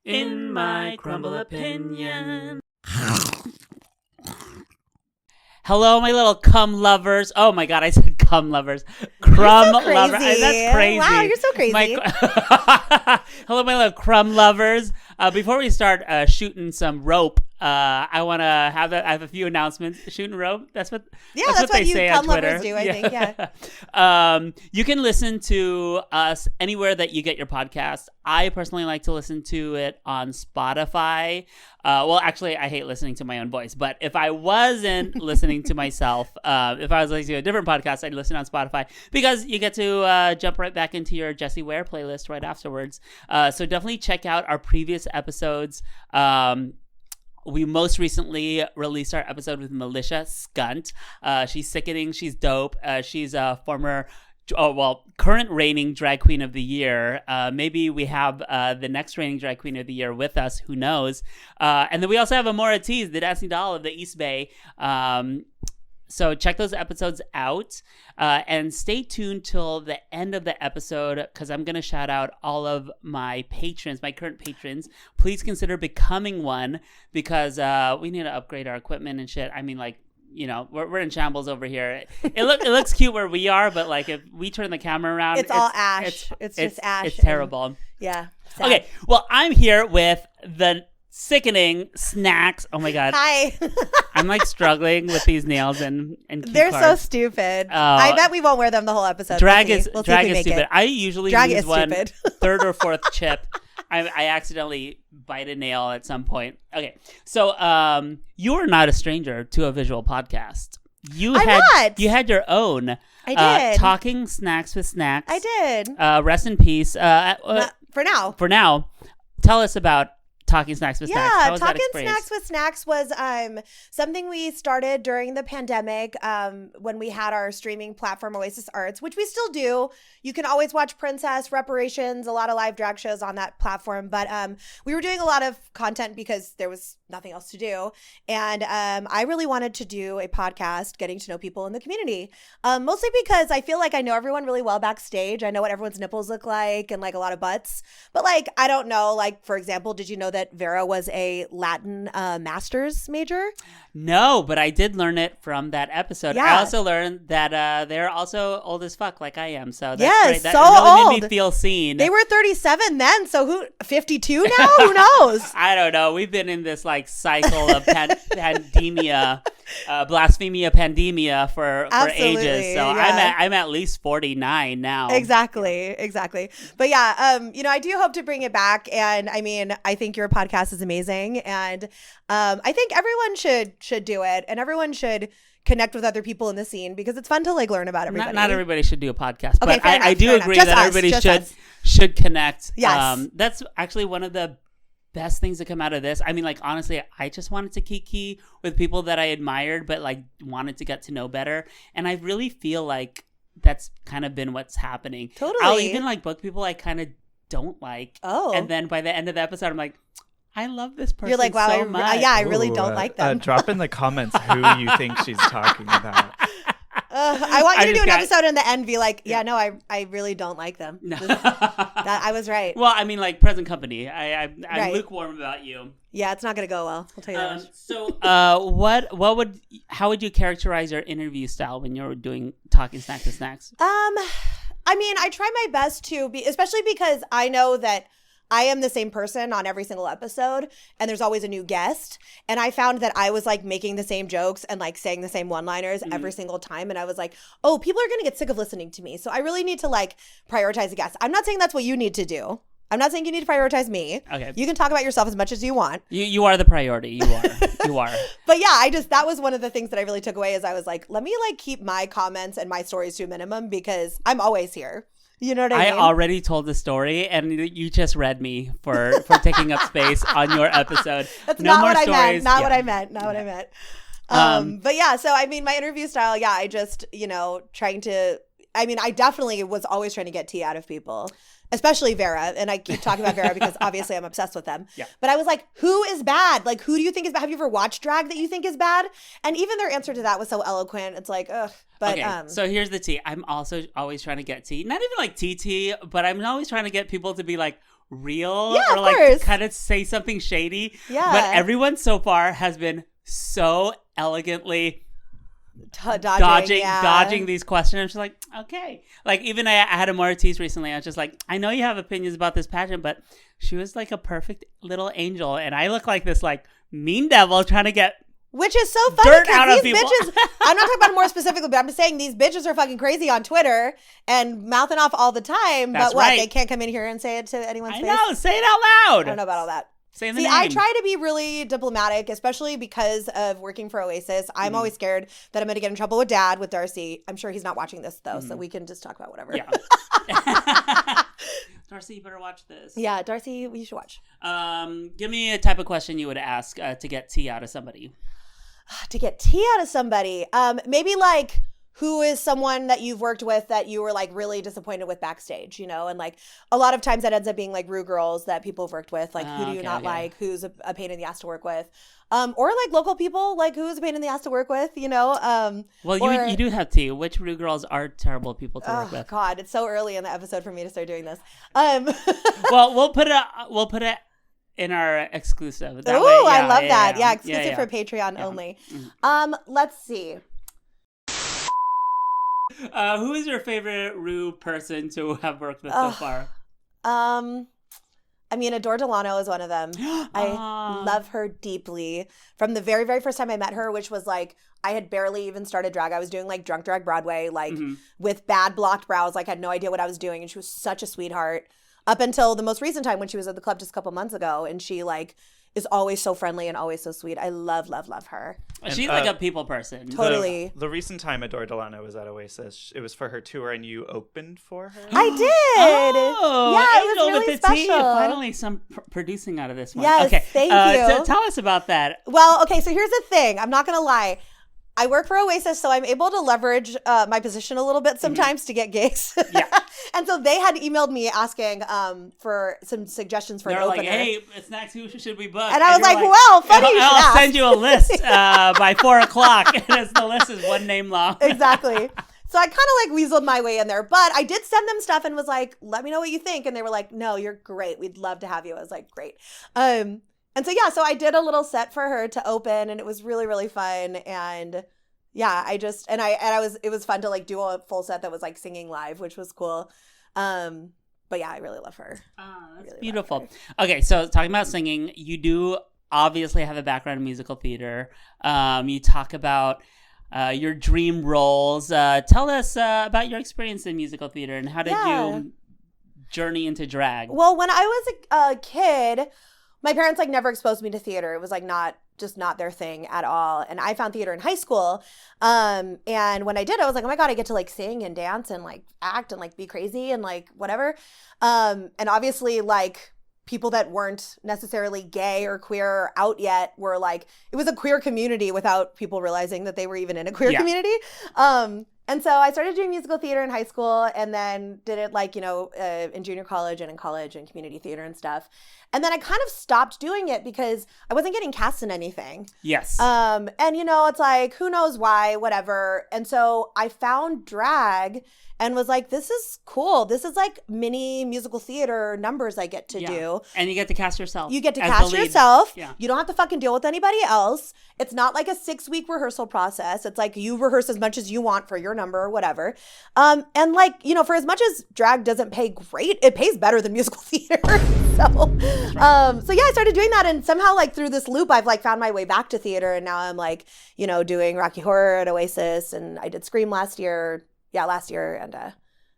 In my crumble opinion. Hello, my little cum lovers. Oh my God, I said cum lovers. Crumb lovers. That's crazy. Wow, you're so crazy. Hello, my little crumb lovers. Before we start shooting some rope, I want to have I have a few announcements. Shooting rope. That's what they you say on Twitter. Lovers do. I think. Yeah. You can listen to us anywhere that you get your podcast. I personally like to listen to it on Spotify. Well, actually, I hate listening to my own voice. But if I wasn't listening to myself, if I was listening to a different podcast, I'd listen on Spotify because you get to jump right back into your Jessie Ware playlist right afterwards. So definitely check out our previous episodes. We most recently released our episode with Militia Skunt. She's sickening. She's dope. She's a former, current reigning drag queen of the year. Maybe we have the next reigning drag queen of the year with us. Who knows? And then we also have Amora Tees, the dancing doll of the East Bay. So check those episodes out and stay tuned till the end of the episode because I'm going to shout out all of my patrons, my current patrons. Please consider becoming one because we need to upgrade our equipment and shit. I mean, like, you know, we're in shambles over here. It looks cute where we are, but like if we turn the camera around, it's all ash. It's just ash. It's terrible. Yeah. Sad. Okay. Well, I'm here with the sickening Snaxx. Oh my God. Hi. I'm like struggling with these nails and they're so stupid. I bet we won't wear them the whole episode. Drag is stupid. I usually use one stupid. third or fourth chip. I accidentally bite a nail at some point. Okay. So you are not a stranger to a visual podcast. You had your own. I did. Talking Snacks with Snaxx. I did. Rest in peace. For now. For now. Tell us about Talking Snacks with Snaxx. Yeah, Talking Snacks with Snaxx was something we started during the pandemic when we had our streaming platform Oasis Arts, which we still do. You can always watch Princess, Reparations, a lot of live drag shows on that platform. But we were doing a lot of content because there was nothing else to do. And I really wanted to do a podcast getting to know people in the community, mostly because I feel like I know everyone really well backstage. I know what everyone's nipples look like and like a lot of butts. But like, I don't know, like, for example, did you know that Vera was a Latin master's major? No, but I did learn it from that episode. Yeah. I also learned that they're also old as fuck like I am. So that's great. That so really old. made me feel seen. They were 37 then, so 52 now? Who knows? I don't know. We've been in this like cycle of pandemia, blasphemia pandemia for ages. So yeah. I'm at least 49 now. Exactly. But yeah, I do hope to bring it back. And I mean, I think your podcast is amazing. And I think everyone should do it. And everyone should connect with other people in the scene because it's fun to like learn about everybody. Not everybody should do a podcast, okay, but I do agree that everybody should connect. Yes. That's actually one of the best things that come out of this. I mean, like, honestly, I just wanted to kiki with people that I admired, but like wanted to get to know better. And I really feel like that's kind of been what's happening. Totally. I'll even like book people I kind of don't like. Oh. And then by the end of the episode, I'm like, I love this person. You're like, wow, so much. I really don't like them. Drop in the comments who you think she's talking about. I want you to do an episode in the end, be like, yeah, no, I really don't like them. No. I was right. Well, I mean, like, present company. I'm right. lukewarm about you. Yeah, it's not going to go well. I'll tell you that much. So, how would you characterize your interview style when you're doing Talking Snacks with Snaxx? I mean, I try my best to be, especially because I know that I am the same person on every single episode and there's always a new guest. And I found that I was like making the same jokes and like saying the same one-liners every single time. And I was like, oh, people are going to get sick of listening to me. So I really need to like prioritize the guests. I'm not saying that's what you need to do. I'm not saying you need to prioritize me. Okay. You can talk about yourself as much as you want. You are the priority. You are. But yeah, that was one of the things that I really took away is I was like, let me like keep my comments and my stories to a minimum because I'm always here. You know what I mean? I already told the story, and you just read me for taking up space on your episode. That's not what I meant. Not what I meant. But yeah, so I mean, my interview style, yeah, I just, trying to, I mean, I definitely was always trying to get tea out of people. Especially Vera, and I keep talking about Vera because obviously I'm obsessed with them. Yeah. But I was like, who is bad? Like, who do you think is bad? Have you ever watched drag that you think is bad? And even their answer to that was so eloquent. It's like, ugh. But okay, so here's the tea. I'm also always trying to get tea. Not even like tea, but I'm always trying to get people to be like, real Yeah, or of like course. kind of say something shady. Yeah. But everyone so far has been so elegantly Dodging dodging these questions. I'm just like, okay. Like even I had a Ortiz recently. I was just like, I know you have opinions about this pageant, but she was like a perfect little angel, and I look like this like mean devil trying to get Which is so funny dirt out because of these people. bitches, I'm not talking about it more specifically, but I'm just saying these bitches are fucking crazy on Twitter and mouthing off all the time. That's but what? right. They can't come in here and say it to anyone's I face? know. Say it out loud. I don't know about all that. Say the See, name. I try to be really diplomatic, especially because of working for Oasis. I'm always scared that I'm going to get in trouble with Dad, with Darcy. I'm sure he's not watching this, though, so we can just talk about whatever. Yeah. Darcy, you better watch this. Yeah, Darcy, you should watch. Give me a type of question you would ask to get tea out of somebody. To get tea out of somebody. Maybe like, who is someone that you've worked with that you were like really disappointed with backstage, you know? And like a lot of times that ends up being like Ru girls that people have worked with. Like, who do you not like? Who's a pain in the ass to work with? Or like local people, like who's a pain in the ass to work with, you know? Well, you do have tea. Which Ru girls are terrible people to work with? God, it's so early in the episode for me to start doing this. Well, we'll put it in our exclusive. Ooh, I love that. Yeah, exclusive for Patreon only. Let's see. Who is your favorite Ru person to have worked with so far? I mean, Adore Delano is one of them. I love her deeply. From the very, very first time I met her, which was like, I had barely even started drag. I was doing like drunk drag Broadway, like with bad blocked brows, like I had no idea what I was doing. And she was such a sweetheart up until the most recent time when she was at the club just a couple months ago. And she like is always so friendly and always so sweet. I love, love, love her. She's like a people person. Totally. The recent time Adore Delano was at Oasis, it was for her tour and you opened for her? I did. Oh, yeah, it Angel was really with the tea. special. Finally, some producing out of this one. Yes, okay. thank you. Tell us about that. Well, okay, so here's the thing. I'm not going to lie. I work for Oasis, so I'm able to leverage my position a little bit sometimes to get gigs. Yeah. And so they had emailed me asking for some suggestions for They're an like, opener. hey, Snaxx, who should we book? And I was you're like, well, funny you should I'll ask. send you a list by 4 o'clock. And the list is one name long. Exactly. So I kind of like weaseled my way in there. But I did send them stuff and was like, let me know what you think. And they were like, no, you're great. We'd love to have you. I was like, great. And so, yeah, so I did a little set for her to open and it was really, really fun. And yeah, it was fun to like do a full set that was like singing live, which was cool. But yeah, I really love her. That's really beautiful. Okay, so talking about singing, you do obviously have a background in musical theater. You talk about your dream roles. Tell us about your experience in musical theater and how did you journey into drag? Well, when I was a kid, my parents like never exposed me to theater. It was like not their thing at all. And I found theater in high school. And when I did, I was like, oh my God, I get to like sing and dance and like act and like be crazy and like whatever. And obviously like people that weren't necessarily gay or queer or out yet were like, it was a queer community without people realizing that they were even in a queer community. And so I started doing musical theater in high school and then did it like, you know, in junior college and in college and community theater and stuff. And then I kind of stopped doing it because I wasn't getting cast in anything. Yes. And, you know, it's like, who knows why, whatever. And so I found drag and was like, this is cool. This is like mini musical theater numbers I get to do. And you get to cast yourself. You get to cast yourself. Yeah. You don't have to fucking deal with anybody else. It's not like a 6-week rehearsal process. It's like you rehearse as much as you want for your number or whatever. And like, you know, for as much as drag doesn't pay great, it pays better than musical theater. So yeah, I started doing that. And somehow like through this loop, I've like found my way back to theater. And now I'm like, you know, doing Rocky Horror at Oasis. And I did Scream last year. And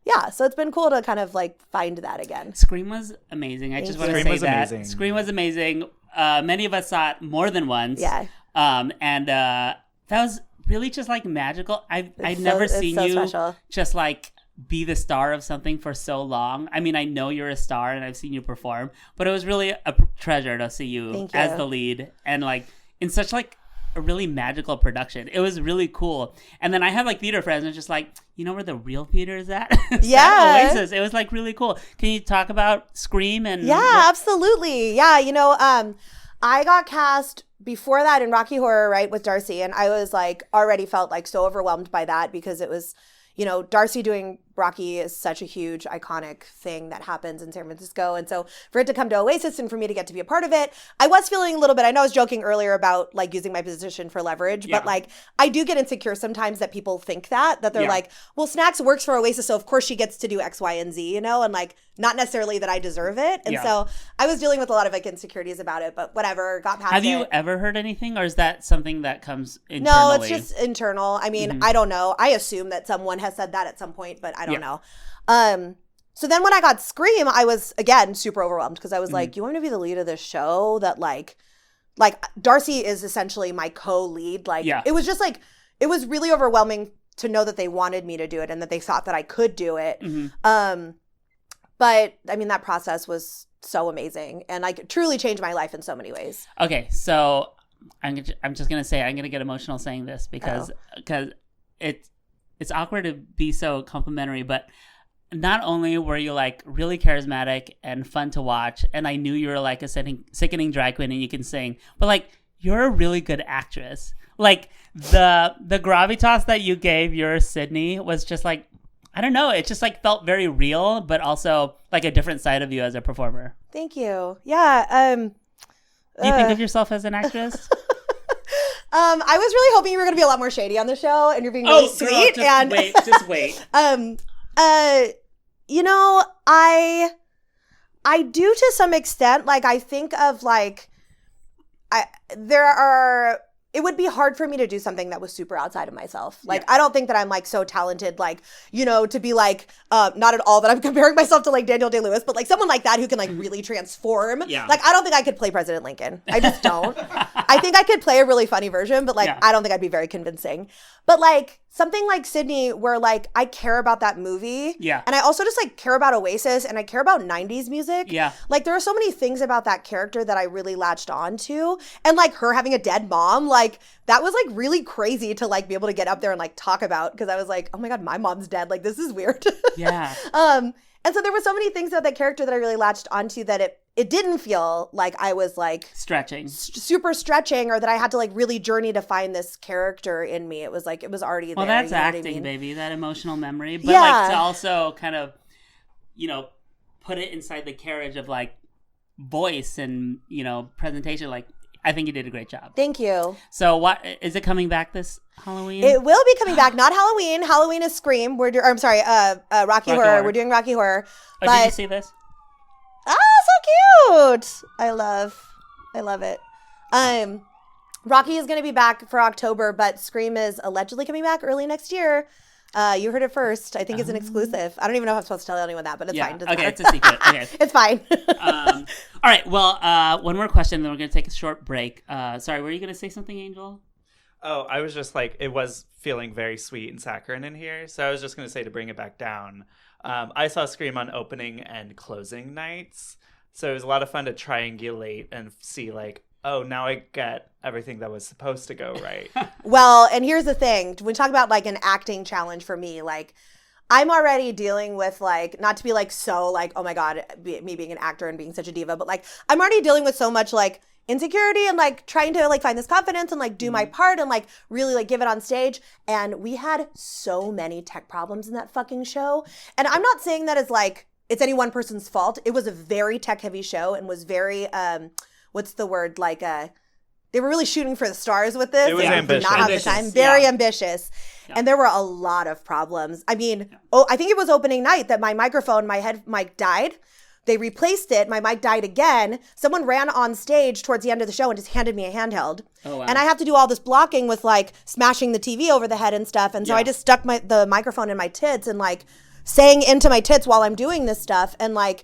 yeah, so it's been cool to kind of like find that again. Scream was amazing. I just want to say that. Amazing. Scream was amazing. Many of us saw it more than once. Yeah. And that was really just like magical. I'd never seen you special. Just like be the star of something for so long. I mean, I know you're a star and I've seen you perform, but it was really a treasure to see you as the lead and like in such like a really magical production. It was really cool. And then I had like theater friends and just like, you know where the real theater is at? Yeah. Oasis. It was like really cool. Can you talk about Scream and Absolutely. Yeah, you know, I got cast before that in Rocky Horror, right, with Darcy, and I was like already felt like so overwhelmed by that because it was, you know, Darcy doing Rocky is such a huge iconic thing that happens in San Francisco. And so for it to come to Oasis and for me to get to be a part of it, I was feeling a little bit, I know I was joking earlier about like using my position for leverage, but like I do get insecure sometimes that people think that they're like, well, Snaxx works for Oasis, so of course she gets to do X, Y, and Z, you know, and like not necessarily that I deserve it. And so I was dealing with a lot of like insecurities about it, but whatever, got past it. Have you ever heard anything, or is that something that comes internally? No, it's just internal. I mean, I don't know. I assume that someone has said that at some point, but I don't know. So then when I got Scream, I was, again, super overwhelmed because I was like, you want me to be the lead of this show that like Darcy is essentially my co-lead. Like, it was just like, it was really overwhelming to know that they wanted me to do it and that they thought that I could do it. But I mean, that process was so amazing and like truly changed my life in so many ways. Okay. So I'm just going to say, I'm going to get emotional saying this because it's awkward to be so complimentary, but not only were you like really charismatic and fun to watch, and I knew you were like a sickening drag queen and you can sing, but like you're a really good actress. Like the gravitas that you gave your Sydney was just like, I don't know, it just like felt very real, but also like a different side of you as a performer. Thank you. Yeah. Do you think of yourself as an actress? I was really hoping you were going to be a lot more shady on the show, and you're being really sweet. Just wait. You know, I do to some extent. Like, I think of like, it would be hard for me to do something that was super outside of myself. Like, I don't think that I'm like so talented, like, you know, to be like, not at all that I'm comparing myself to like Daniel Day-Lewis, but like someone like that who can like really transform. Like, I don't think I could play President Lincoln. I just don't. I think I could play a really funny version, but like, I don't think I'd be very convincing. But like something like Sydney, where like I care about that movie. And I also just like care about Oasis and I care about 90s music. Like there are so many things about that character that I really latched on to. And like her having a dead mom, like that was like really crazy to like be able to get up there and like talk about, because I was like, oh my God, my mom's dead. Like this is weird. And so there were so many things about that character that I really latched onto that it didn't feel like I was like stretching, super stretching, or that I had to like really journey to find this character in me. It was like, it was already there. Well, that's acting, baby, that emotional memory. But like to also kind of, you know, put it inside the carriage of like voice and, you know, presentation. Like, I think you did a great job. Thank you. So what, is it coming back this Halloween? It will be coming back. Not Halloween. Halloween is Scream. Rocky Horror. We're doing Rocky Horror. Did you see this? So cute. I love it. Rocky is going to be back for October, but Scream is allegedly coming back early next year. You heard it first. I think it's an exclusive. I don't even know if I'm supposed to tell anyone that, but it's fine. Okay, matter. It's a secret. Okay. It's fine. All right. Well, one more question, then we're going to take a short break. Sorry, were you going to say something, Angel? Oh, I was just like, it was feeling very sweet and saccharine in here. So I was just going to say, to bring it back down, I saw Scream on opening and closing nights. So it was a lot of fun to triangulate and see like, oh, now I get everything that was supposed to go right. Well, and here's the thing. When we talk about like an acting challenge for me, like I'm already dealing with like, not to be like so like, oh my God, me being an actor and being such a diva, but like I'm already dealing with so much like insecurity and like trying to like find this confidence and like do my part and like really like give it on stage. And we had so many tech problems in that fucking show. And I'm not saying that as like it's any one person's fault. It was a very tech heavy show and was very what's the word, like they were really shooting for the stars with this. It was ambitious. Not have the time. Very ambitious. And there were a lot of problems. I mean, I think it was opening night that my microphone, my head mic died. They replaced it. My mic died again. Someone ran on stage towards the end of the show and just handed me a handheld. Oh, wow. And I have to do all this blocking with like smashing the TV over the head and stuff. And so I just stuck the microphone in my tits and like sang into my tits while I'm doing this stuff. And like,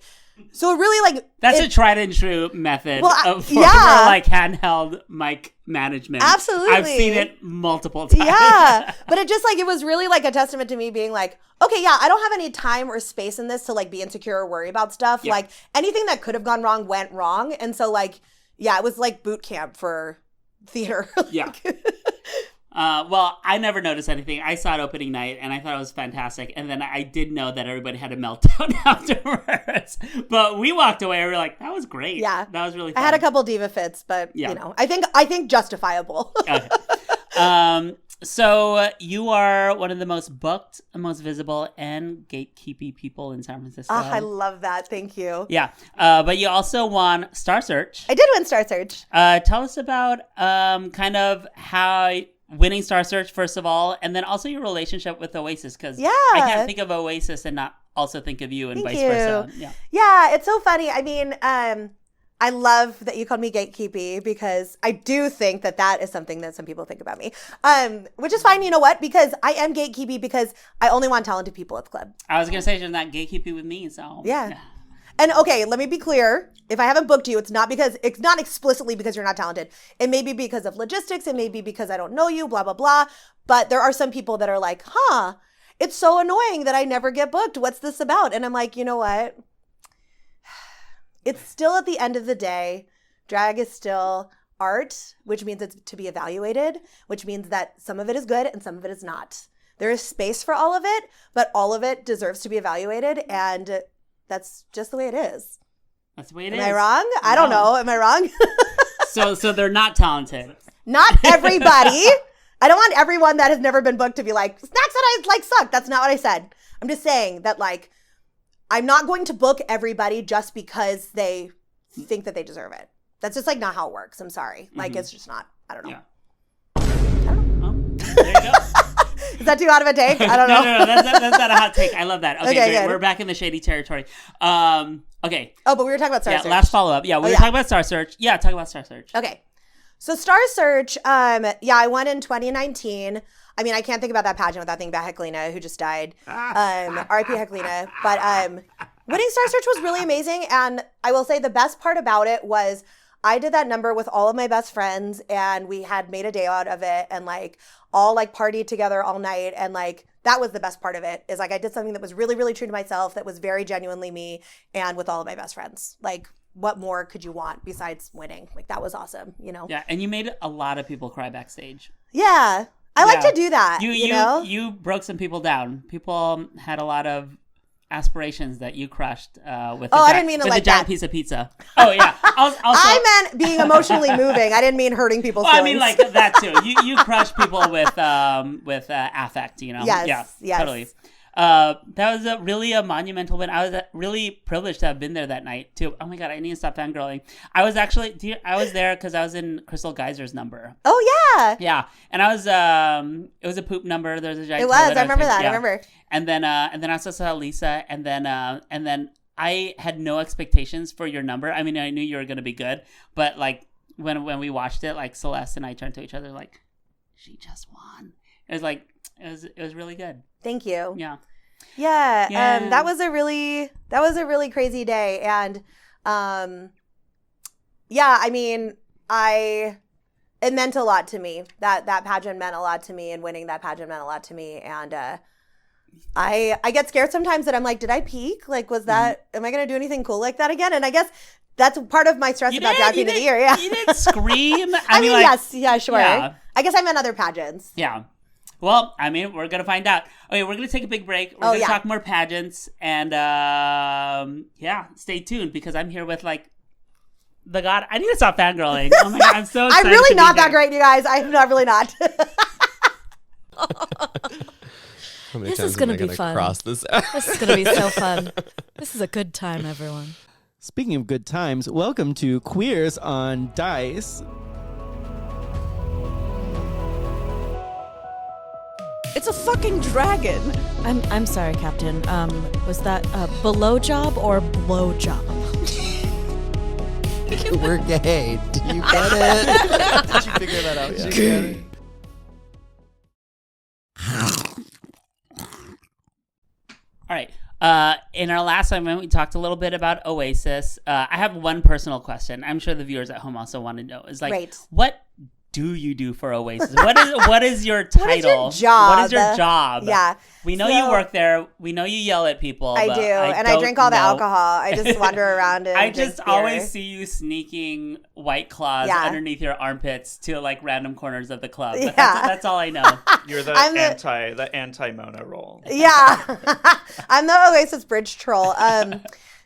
so it really like... That's a tried and true method for like handheld mic management. Absolutely. I've seen it multiple times. Yeah. But it just like, it was really like a testament to me being like, okay, yeah, I don't have any time or space in this to like be insecure or worry about stuff. Like anything that could have gone wrong went wrong. And so like, yeah, it was like boot camp for theater. Well, I never noticed anything. I saw it opening night, and I thought it was fantastic. And then I did know that everybody had a meltdown afterwards. But we walked away, and we were like, that was great. Yeah. That was really fun. I had a couple diva fits, but, you know, I think justifiable. Okay. So you are one of the most booked, most visible, and gatekeepy people in San Francisco. I love that. Thank you. Yeah. But you also won Star Search. I did win Star Search. Tell us about kind of how winning Star Search, first of all, and then also your relationship with Oasis, because I can't think of Oasis and not also think of you and vice versa. Yeah, it's so funny. I mean, I love that you called me gatekeepy because I do think that is something that some people think about me, which is fine. You know what? Because I am gatekeepy because I only want talented people at the club. I was going to say you're not gatekeepy with me, so. Yeah. And okay, let me be clear. If I haven't booked you, it's not explicitly because you're not talented. It may be because of logistics. It may be because I don't know you, blah, blah, blah. But there are some people that are like, it's so annoying that I never get booked. What's this about? And I'm like, you know what? It's still at the end of the day, drag is still art, which means it's to be evaluated, which means that some of it is good and some of it is not. There is space for all of it, but all of it deserves to be evaluated, and that's just the way it is. That's the way it is. Am I wrong? I don't know. Am I wrong? So they're not talented. Not everybody. I don't want everyone that has never been booked to be like, Snaxx that I suck. That's not what I said. I'm just saying that I'm not going to book everybody just because they think that they deserve it. That's just not how it works. I'm sorry. It's just not. I don't know. Yeah. I don't know. There you go. Is that too hot of a take? I don't know. No. That's not a hot take. I love that. Okay, great. Good. We're back in the shady territory. Okay. Oh, but we were talking about Star Search. Yeah, last follow-up. Yeah, we were talking about Star Search. Yeah, talk about Star Search. Okay. So Star Search, I won in 2019. I mean, I can't think about that pageant without thinking about Heclina, who just died. R.I.P. Heclina. But winning Star Search was really amazing. And I will say the best part about it was I did that number with all of my best friends, and we had made a day out of it, and all partied together all night. And that was the best part of it, is I did something that was really, really true to myself, that was very genuinely me, and with all of my best friends. What more could you want besides winning? That was awesome, you know? Yeah, and you made a lot of people cry backstage. Yeah. I like to do that. You know? You broke some people down. People had a lot of aspirations that you crushed with I didn't mean it with like a giant that. piece of pizza. Oh yeah. I meant being emotionally moving. I didn't mean hurting people's feelings. I mean that too. You crushed people with affect, you know? Yes. Totally. That was really a monumental win. I was really privileged to have been there that night too. Oh my god, I need to stop fangirling. I was there because I was in Crystal Geyser's number. Oh yeah. Yeah, and I was it was a poop number. There was a giant. It was. I remember that. Yeah. I remember. And then I also saw Lisa, and then I had no expectations for your number. I mean, I knew you were gonna be good, but when we watched it, Celeste and I turned to each other she just won. It was it was really good. Thank you. Yeah. Yeah. That was a really crazy day. And I mean, it meant a lot to me. That pageant meant a lot to me, and winning that pageant meant a lot to me. And I get scared sometimes that I'm did I peak? Was that, am I going to do anything cool like that again? And I guess that's part of my stress about Drag Queen of the Year. Yeah. You didn't scream. I mean yes. Yeah, sure. Yeah. I guess I meant other pageants. Yeah. Well, I mean, we're going to find out. Okay, we're going to take a big break. We're going to talk more pageants. And, stay tuned, because I'm here with, the god. I need to stop fangirling. Oh, my God, I'm so excited. I'm really not that great, you guys. I'm not really not. This is going to be fun. This is going to be so fun. This is a good time, everyone. Speaking of good times, welcome to Queers on Dice. It's a fucking dragon. I'm sorry, Captain. Was that a below job or blow job? We're gay. Do you get it? Did you figure that out yet? Gay. All right. In our last segment, we talked a little bit about Oasis. I have one personal question. I'm sure the viewers at home also want to know. Is what do you do for Oasis? What is your title? What is your job? What is your job? Yeah. We know you work there. We know you yell at people. I do. I drink all the alcohol. I just wander around and I just always see you sneaking White Claws underneath your armpits to random corners of the club. But that's all I know. You're the anti-Mona role. Yeah. I'm the Oasis bridge troll.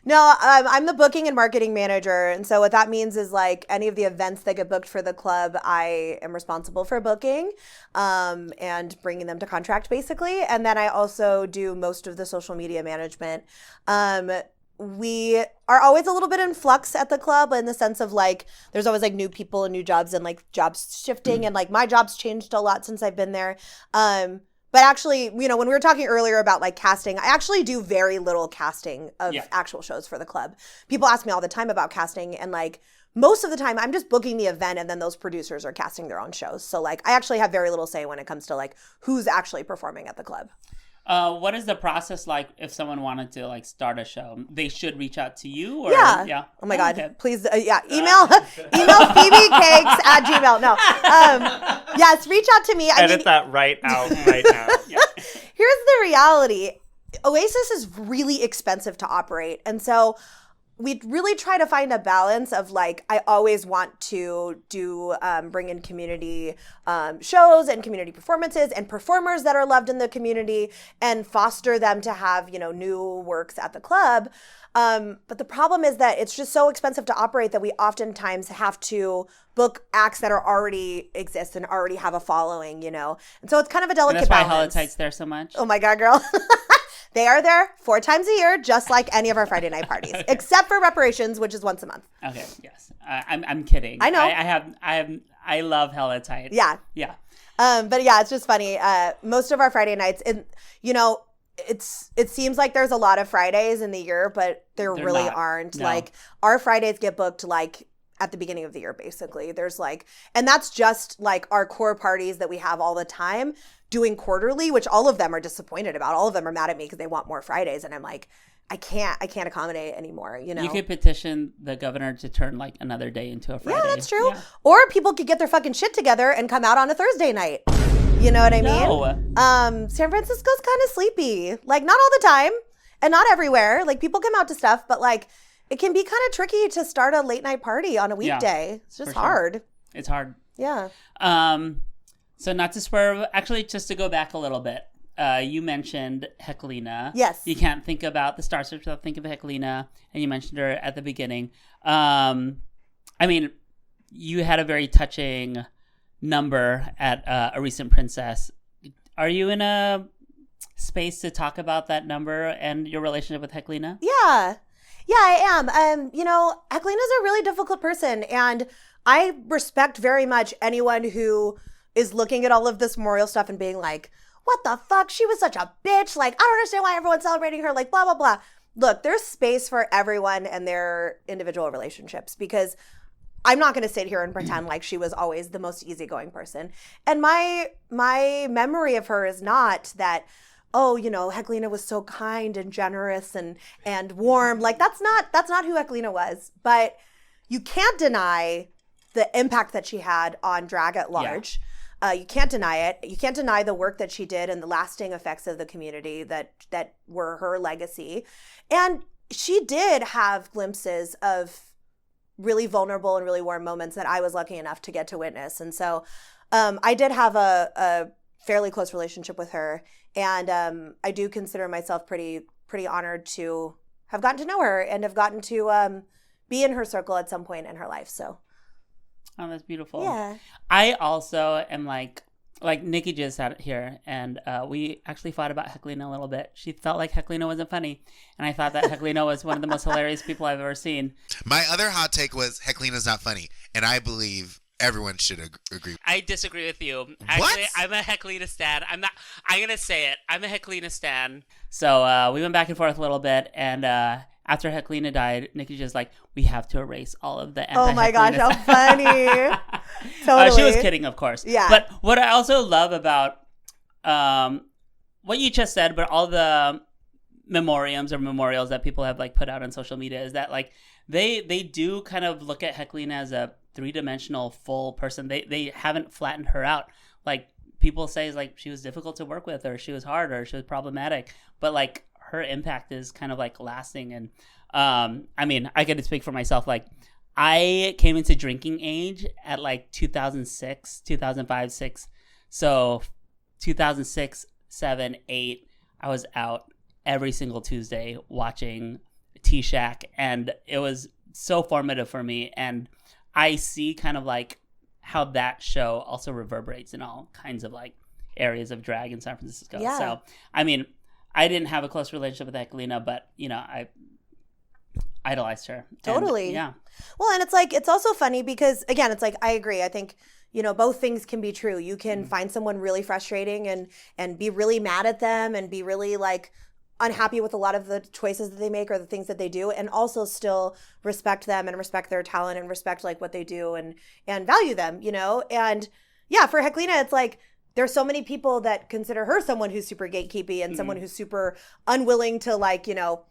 No, I'm the booking and marketing manager. And so what that means is like any of the events that get booked for the club, I am responsible for booking and bringing them to contract basically. And then I also do most of the social media management. We are always a little bit in flux at the club in the sense of like there's always like new people and new jobs and like jobs shifting and like my job's changed a lot since I've been there. But actually, you know, when we were talking earlier about like casting, I actually do very little casting of actual shows for the club. People ask me all the time about casting and like most of the time I'm just booking the event and then those producers are casting their own shows. So like I actually have very little say when it comes to like who's actually performing at the club. What is the process like if someone wanted to like start a show? They should reach out to you? Or, yeah. Oh my God. Okay. Please. Email phoebecakes@gmail. No. Yes. Reach out to me. Edit that right out right now. Yeah. Here's the reality. Oasis is really expensive to operate. And so we really try to find a balance of like, I always want to bring in community shows and community performances and performers that are loved in the community and foster them to have, you know, new works at the club. But the problem is that it's just so expensive to operate that we oftentimes have to book acts that are already exist and already have a following, you know? And so it's kind of a delicate balance. That's why Holotite's there so much? Oh my God, girl. They are there 4 times a year, just like any of our Friday night parties, except for reparations, which is once a month. Okay, yes. I'm kidding. I know. I love Holotite. Yeah. Yeah. But yeah, it's just funny. Most of our Friday nights, you know, it seems like there's a lot of Fridays in the year, but there really not. aren't. No. Like our Fridays get booked like at the beginning of the year, basically. There's like, and that's just like our core parties that we have all the time doing quarterly, which all of them are disappointed about. All of them are mad at me because they want more Fridays. And I'm like, I can't accommodate anymore, you know? You could petition the governor to turn like another day into a Friday. Yeah, that's true. Yeah. Or people could get their fucking shit together and come out on a Thursday night. You know what I mean? No. San Francisco's kind of sleepy. Like, not all the time and not everywhere. Like, people come out to stuff, but like, it can be kind of tricky to start a late night party on a weekday. Yeah, it's just sure. hard. It's hard. Yeah. So not to spur, actually, just to go back a little bit, you mentioned Heclina. Yes. You can't think about the Star Search without thinking of Heclina, and you mentioned her at the beginning. I mean, you had a very touching number at a recent Princess. Are you in a space to talk about that number and your relationship with Heclina? Yeah. Yeah, I am. You know, Heclina's a really difficult person, and I respect very much anyone who is looking at all of this memorial stuff and being like, what the fuck? She was such a bitch. Like, I don't understand why everyone's celebrating her. Like, blah, blah, blah. Look, there's space for everyone and their individual relationships because I'm not going to sit here and pretend like she was always the most easygoing person. And my memory of her is not that, oh, you know, Heclina was so kind and generous and warm. Like, that's not who Heclina was. But you can't deny the impact that she had on drag at large. Yeah. You can't deny it. You can't deny the work that she did and the lasting effects of the community that were her legacy. And she did have glimpses of really vulnerable and really warm moments that I was lucky enough to get to witness. And so I did have a fairly close relationship with her. And I do consider myself pretty honored to have gotten to know her and have gotten to be in her circle at some point in her life. So. Oh, that's beautiful. Yeah. I also am like Nikki just sat here, and we actually fought about Heclina a little bit. She felt like Heclina wasn't funny, and I thought that Heclina was one of the most hilarious people I've ever seen. My other hot take was Heclina's not funny, and I believe everyone should agree. I disagree with you. Actually, what? I'm a Heclina stan. I'm going to say it. I'm a Heclina stan. So we went back and forth a little bit, and after Heclina died, Nikki's just like, we have to erase all of the anti-Heclina. Oh my gosh, how funny. Totally. She was kidding, of course. Yeah. But what I also love about what you just said, but all the memorials that people have like put out on social media is that like they do kind of look at Heclina as a three-dimensional full person. They haven't flattened her out. Like people say like she was difficult to work with, or she was hard, or she was problematic. But like her impact is kind of like lasting. And I mean, I get to speak for myself. Like I came into drinking age at like 2006, 2005, 6. So 2006, 7, 8, I was out every single Tuesday watching T-Shack, and it was so formative for me. And I see kind of like how that show also reverberates in all kinds of like areas of drag in San Francisco. Yeah. So, I mean, I didn't have a close relationship with Heckelina, but, you know, I idolized her. Totally. And, yeah. Well, and it's like, it's also funny because, again, it's like, I agree. I think, you know, both things can be true. You can find someone really frustrating and be really mad at them and be really like unhappy with a lot of the choices that they make or the things that they do, and also still respect them and respect their talent and respect like what they do and value them, you know? And yeah, for Heckelina, it's like, there's so many people that consider her someone who's super gatekeepy and someone who's super unwilling to like, you know,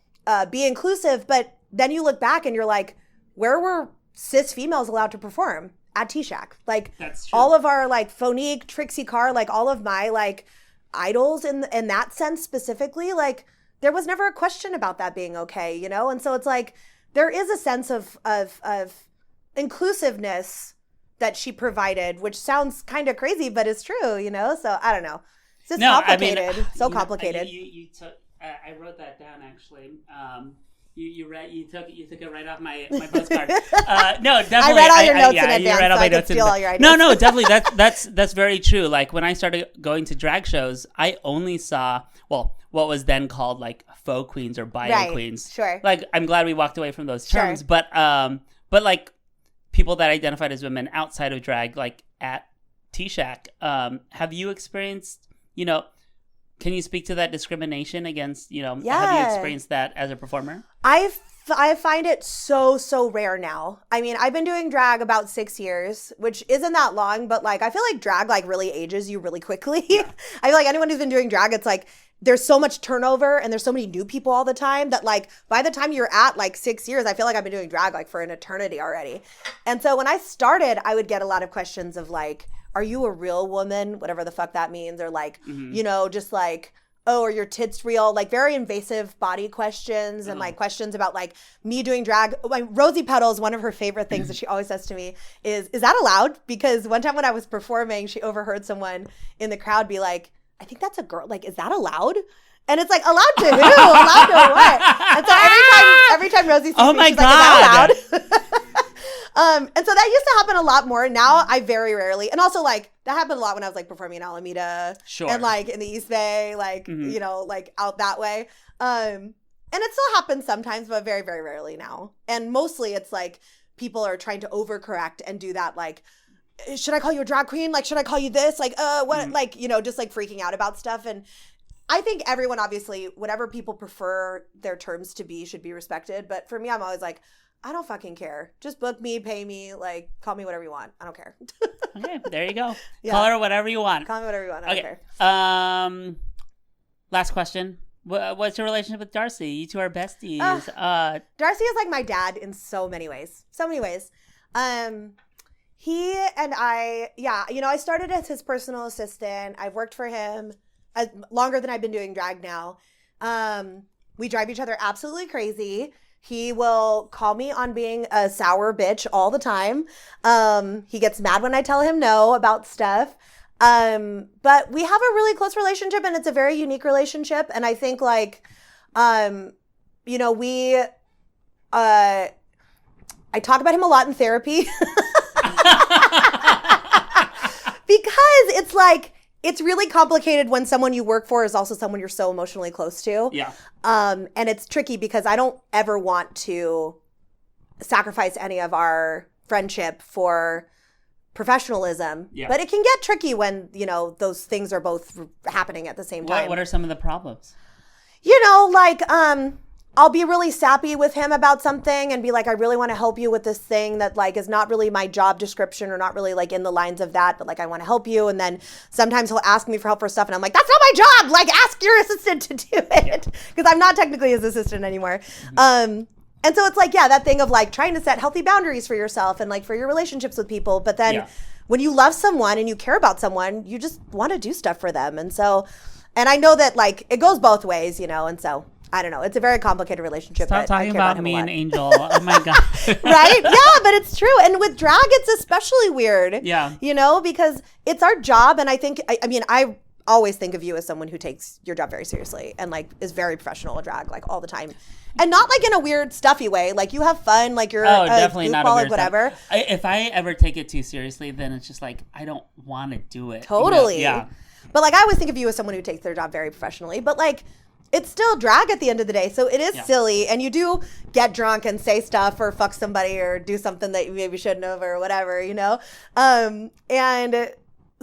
be inclusive. But then you look back and you're like, where were cis females allowed to perform? At T-Shack. Like all of our like Phonique, Trixie Carr, like all of my like idols in that sense specifically, like there was never a question about that being okay, you know? And so it's like, there is a sense of inclusiveness that she provided, which sounds kind of crazy, but it's true, you know? So I don't know. It's just complicated. I mean, so complicated. You took, I wrote that down actually. You took it right off my postcard. No, definitely. I read all your notes in advance, you read all so my I could notes steal all your ideas. No, definitely. That's very true. Like when I started going to drag shows, I only saw what was then called like faux queens or bio queens. Sure. Like I'm glad we walked away from those terms, but like people that identified as women outside of drag, like at T-Shack. Have you experienced, you know? Can you speak to that discrimination against, you know, have you experienced that as a performer? I find it so rare now. I mean, I've been doing drag about 6 years, which isn't that long, but like, I feel like drag like really ages you really quickly. Yeah. I feel like anyone who's been doing drag, it's like, there's so much turnover and there's so many new people all the time that like, by the time you're at like 6 years, I feel like I've been doing drag like for an eternity already. And so when I started, I would get a lot of questions of like, are you a real woman? Whatever the fuck that means. Or like, you know, just like, oh, are your tits real? Like very invasive body questions and like questions about like me doing drag. Rosie Petals, one of her favorite things that she always says to me is that allowed? Because one time when I was performing, she overheard someone in the crowd be like, I think that's a girl. Like, is that allowed? And it's like, allowed to who? Allowed to what? And so every time Rosie sees me, she's like, is that allowed? And so that used to happen a lot more. Now I very rarely, and also like that happened a lot when I was like performing in Alameda and like in the East Bay, like, you know, like out that way. And it still happens sometimes, but very, very rarely now. And mostly it's like people are trying to overcorrect and do that. Like, should I call you a drag queen? Like, should I call you this? Like, what, like, you know, just like freaking out about stuff. And I think everyone, obviously, whatever people prefer their terms to be should be respected. But for me, I'm always like, I don't fucking care. Just book me, pay me, like, call me whatever you want. I don't care. Okay, there you go. Yeah. Call her whatever you want. Call me whatever you want. I don't care. Last question. What's your relationship with Darcy? You two are besties. Darcy is like my dad in so many ways. So many ways. He and I, you know, I started as his personal assistant. I've worked for him longer than I've been doing drag now. We drive each other absolutely crazy. He will call me on being a sour bitch all the time. He gets mad when I tell him no about stuff. But we have a really close relationship, and it's a very unique relationship. And I think like, you know, I talk about him a lot in therapy because it's like, it's really complicated when someone you work for is also someone you're so emotionally close to. Yeah. And it's tricky because I don't ever want to sacrifice any of our friendship for professionalism. Yeah. But it can get tricky when, you know, those things are both happening at the same time. What are some of the problems? You know, like, I'll be really sappy with him about something and be like, I really want to help you with this thing that like is not really my job description or not really like in the lines of that, but like I want to help you. And then sometimes he'll ask me for help for stuff and I'm like, that's not my job. Like ask your assistant to do it. Because I'm not technically his assistant anymore. And so it's like, yeah, that thing of like trying to set healthy boundaries for yourself and like for your relationships with people. But then when you love someone and you care about someone, you just want to do stuff for them. And so, and I know that like it goes both ways, you know, and so I don't know. It's a very complicated relationship. Stop talking about me and Angel. Oh my God. Right? Yeah, but it's true. And with drag, it's especially weird. Yeah. You know, because it's our job. And I think, I mean, I always think of you as someone who takes your job very seriously and like is very professional at drag like all the time. And not like in a weird stuffy way. Like you have fun, like you're definitely not a goofball, weird like whatever. If I ever take it too seriously, then it's just like I don't want to do it. Totally. Yeah. But like I always think of you as someone who takes their job very professionally. But like it's still drag at the end of the day. So it is silly. And you do get drunk and say stuff or fuck somebody or do something that you maybe shouldn't have or whatever, you know? And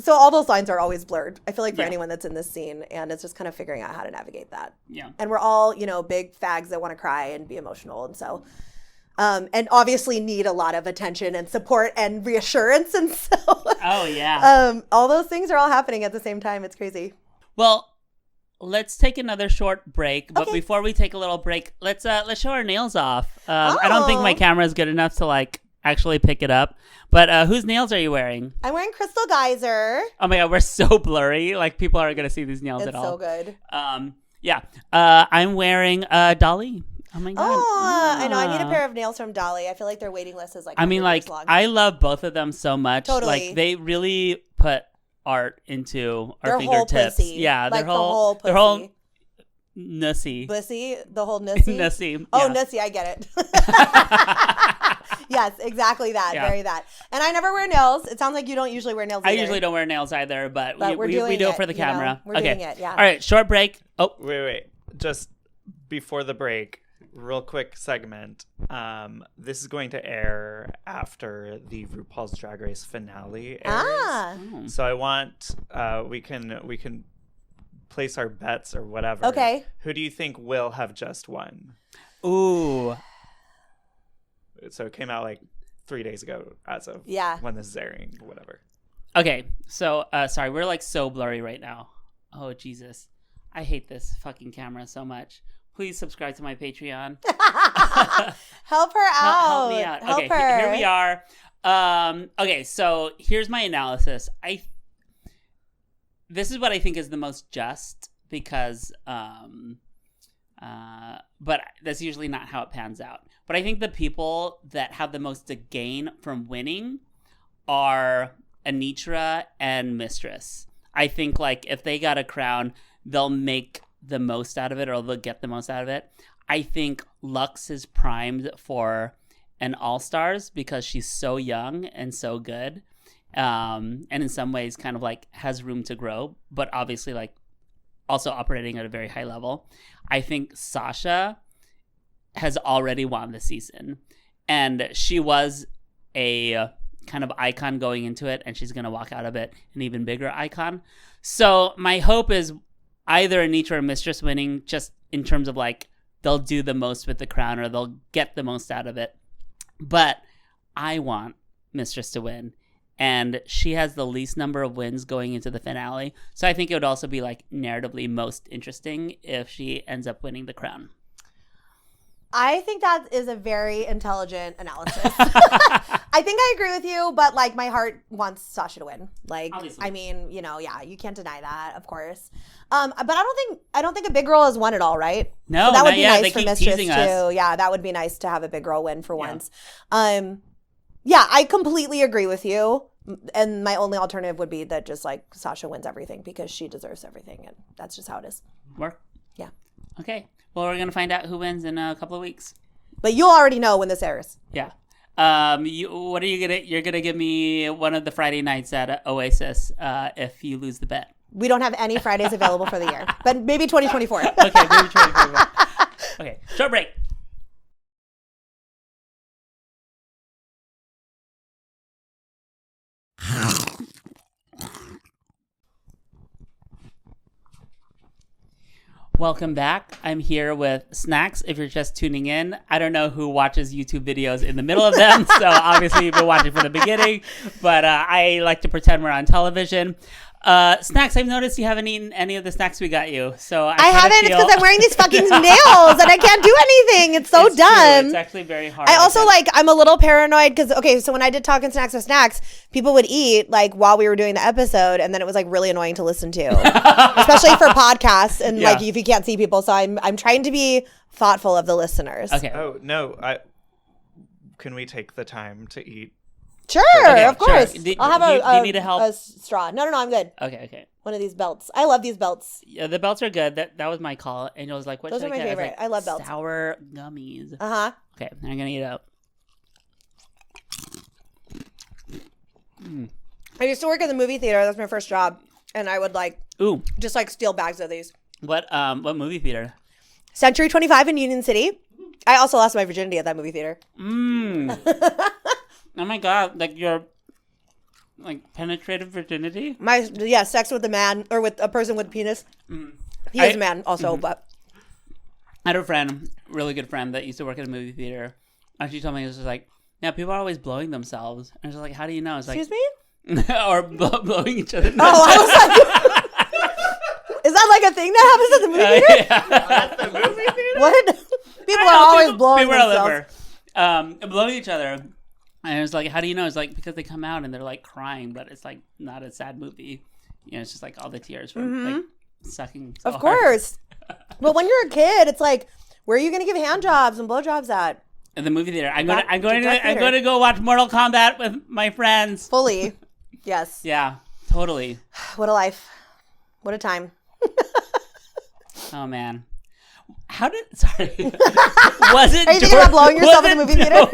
so all those lines are always blurred, I feel like, for anyone that's in this scene. And it's just kind of figuring out how to navigate that. Yeah. And we're all, you know, big fags that want to cry and be emotional. And so, and obviously need a lot of attention and support and reassurance. And so, all those things are all happening at the same time. It's crazy. Well, let's take another short break, but before we take a little break, let's show our nails off. I don't think my camera is good enough to like actually pick it up. But whose nails are you wearing? I'm wearing Crystal Geyser. Oh my god, we're so blurry. Like people aren't gonna see these nails at all. It's so good. I'm wearing Dolly. Oh my god. Oh, I know. I need a pair of nails from Dolly. I feel like their waiting list is like. I mean, like long. I love both of them so much. Totally. Like they really put art into our their fingertips. Whole pussy. Yeah, like their whole pussy. Their whole nussy. Bussy? The whole nussy? Nussy. Oh, nussy, I get it. Yes, exactly that. Yeah. Very that. And I never wear nails. It sounds like you don't usually wear nails either. I usually don't wear nails either, but we do it for the camera. We're doing it, yeah. All right, short break. Oh. Wait. Just before the break, real quick segment. This is going to air after the RuPaul's Drag Race finale airs. So I want we can place our bets or whatever. Okay. Who do you think will have just won? Ooh. So it came out like 3 days ago as of when this is airing or whatever. Okay, so sorry, we're like so blurry right now. Oh Jesus, I hate this fucking camera so much. Please subscribe to my Patreon. Help her out. Help me out. Help Okay, her. here we are. Okay, so here's my analysis. This is what I think is the most just because, but that's usually not how it pans out. But I think the people that have the most to gain from winning are Anitra and Mistress. I think like if they got a crown, they'll make the most out of it or they'll get the most out of it. I think Lux is primed for an All-Stars because she's so young and so good. And in some ways kind of like has room to grow, but obviously like also operating at a very high level. I think Sasha has already won the season and she was a kind of icon going into it and she's going to walk out of it an even bigger icon. So my hope is either Anitra or Mistress winning just in terms of like they'll do the most with the crown or they'll get the most out of it. But I want Mistress to win. And she has the least number of wins going into the finale. So I think it would also be like narratively most interesting if she ends up winning the crown. I think that is a very intelligent analysis. I think I agree with you, but like my heart wants Sasha to win. Like, obviously. I mean, you know, yeah, you can't deny that, of course. But I don't think a big girl has won it all, right? No, so that would be nice they for keep Mistress teasing too. us. Yeah, that would be nice to have a big girl win for once. Yeah, I completely agree with you. And my only alternative would be that just like Sasha wins everything because she deserves everything. And that's just how it is. Work? Yeah. Okay. Well, we're going to find out who wins in a couple of weeks. But you'll already know when this airs. Yeah. What are you going to... You're going to give me one of the Friday nights at Oasis if you lose the bet. We don't have any Fridays available for the year. But maybe 2024. Okay, maybe 2024. Okay, short break. Welcome back. I'm here with Snaxx. If you're just tuning in, I don't know who watches YouTube videos in the middle of them, so obviously you've been watching from the beginning, but I like to pretend we're on television. Snaxx, I've noticed you haven't eaten any of the snacks we got you, so I haven't. It's because I'm wearing these fucking nails and I can't do anything. It's so dumb. True. It's actually very hard. I also I'm a little paranoid because so when I did Talking Snacks with Snaxx, people would eat like while we were doing the episode, and then it was like really annoying to listen to, especially for podcasts and like if you can't see people. So I'm trying to be thoughtful of the listeners. Okay. Oh no, can we take the time to eat Sure, Okay, of course. sure. I'll have do you need help? a straw. No, I'm good. Okay. One of these belts. I love these belts. Yeah, the belts are good. That was my call. Angel was like, "What Those should are I my get?" favorite. I was like, I love belts. Sour gummies. Uh-huh. Okay, I'm gonna eat it up. I used to work in the movie theater. That's my first job. And I would Ooh, just steal bags of these. what movie theater? Century 25 in Union City. I also lost my virginity at that movie theater. Oh my god, like your penetrative virginity? Sex with a man or with a person with a penis. He is a man also, but I had a friend, really good friend, that used to work at a movie theater. And she told me, it was just like, yeah, people are always blowing themselves. And I was like, how do you know? It's like, excuse me? or blowing each other. Oh, I was like, is that like a thing that happens at the movie theater? Yeah. At the movie theater? What? People are always blowing people are themselves. blowing each other. And it was like, how do you know? It's like, because they come out and they're like crying, but it's like not a sad movie. You know, it's just like all the tears from like sucking. So Of course. But when you're a kid, it's like, where are you going to give hand jobs and blow jobs at? In the movie theater. I'm Back going to to go watch Mortal Kombat with my friends. Fully. Yes. Yeah, totally. What a life. What a time. Oh man. How did sorry? Was it? Are you thinking about blowing yourself in the movie theater?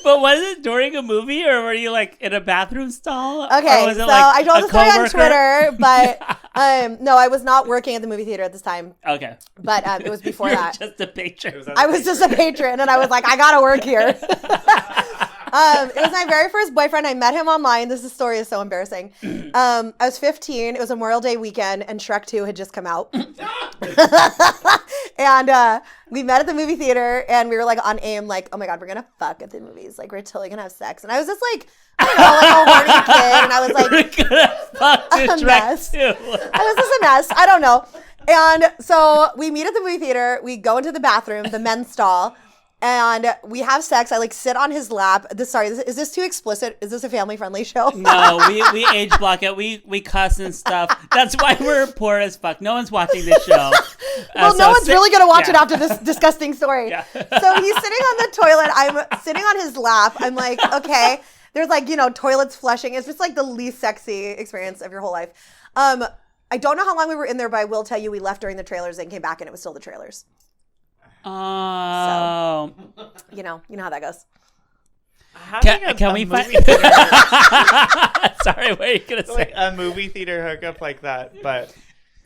But was it during a movie, or were you like in a bathroom stall? Okay, was it so like I told a the story on coworker? Twitter, but no, I was not working at the movie theater at this time. Okay, But it was before you were that. just a patron. I was just a patron, and I was like, I gotta work here. It was my very first boyfriend. I met him online. This story is so embarrassing. I was 15. It was a Memorial Day weekend, and Shrek 2 had just come out. And we met at the movie theater, and we were like on AIM, like, oh my god, we're gonna fuck at the movies. Like, we're totally gonna have sex. And I was just like, I don't know, like a horny kid, and I was like, We're gonna fuck this a mess. Shrek 2. I was just a mess. I don't know. And so we meet at the movie theater. We go into the bathroom, the men's stall, and we have sex. I sit on his lap. Is this too explicit? Is this a family-friendly show? No, we age block it. We cuss and stuff. That's why we're poor as fuck. No one's watching this show. Well, no one's really going to watch it yeah. after this disgusting story. Yeah. So he's sitting on the toilet. I'm sitting on his lap. I'm like, okay. There's toilets flushing. It's just like the least sexy experience of your whole life. I don't know how long we were in there, but I will tell you we left during the trailers and came back and it was still the trailers. Oh. So, you know how that goes. Can we find? Sorry, what are you gonna say? Like a movie theater hookup like that, but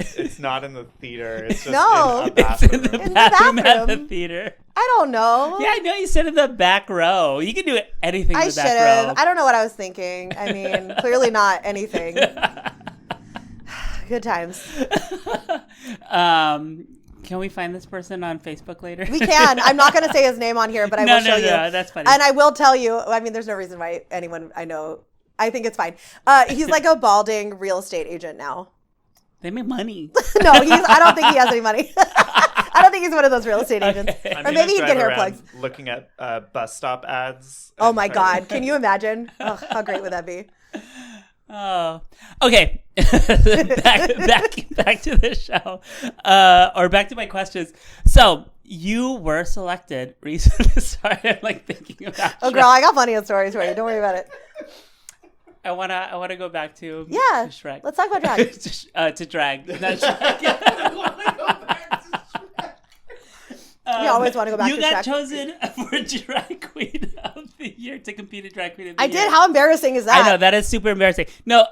it's not in the theater. It's just No. in a It's in bathroom. the In the bathroom at the bathroom. theater. I don't know. Yeah, I know you said in the back row. You can do anything in I the should back have. row. I don't know what I was thinking. I mean, clearly not anything. Good times. Can we find this person on Facebook later? We can. I'm not going to say his name on here, but I will show you. No, that's funny. And I will tell you, I mean, there's no reason why anyone I know, I think it's fine. He's like a balding real estate agent now. They make money. No, I don't think he has any money. I don't think he's one of those real estate agents. I'm Or gonna maybe he'd drive get hair around plugs. looking at bus stop ads. Oh and my trying- God. Can you imagine? Oh, how great would that be? Oh, okay. back to the show, or back to my questions. So you were selected recently. Sorry, I'm thinking about. Oh, girl, I got plenty of stories for you. Don't worry about it. I wanna go back to Yeah. to Shrek. Let's talk about drag. to drag. Not Shrek. You always want to go back You to got Shrek. chosen for drag queen of the year to compete at drag queen of the year. I did. How embarrassing is that? I know that is super embarrassing. No,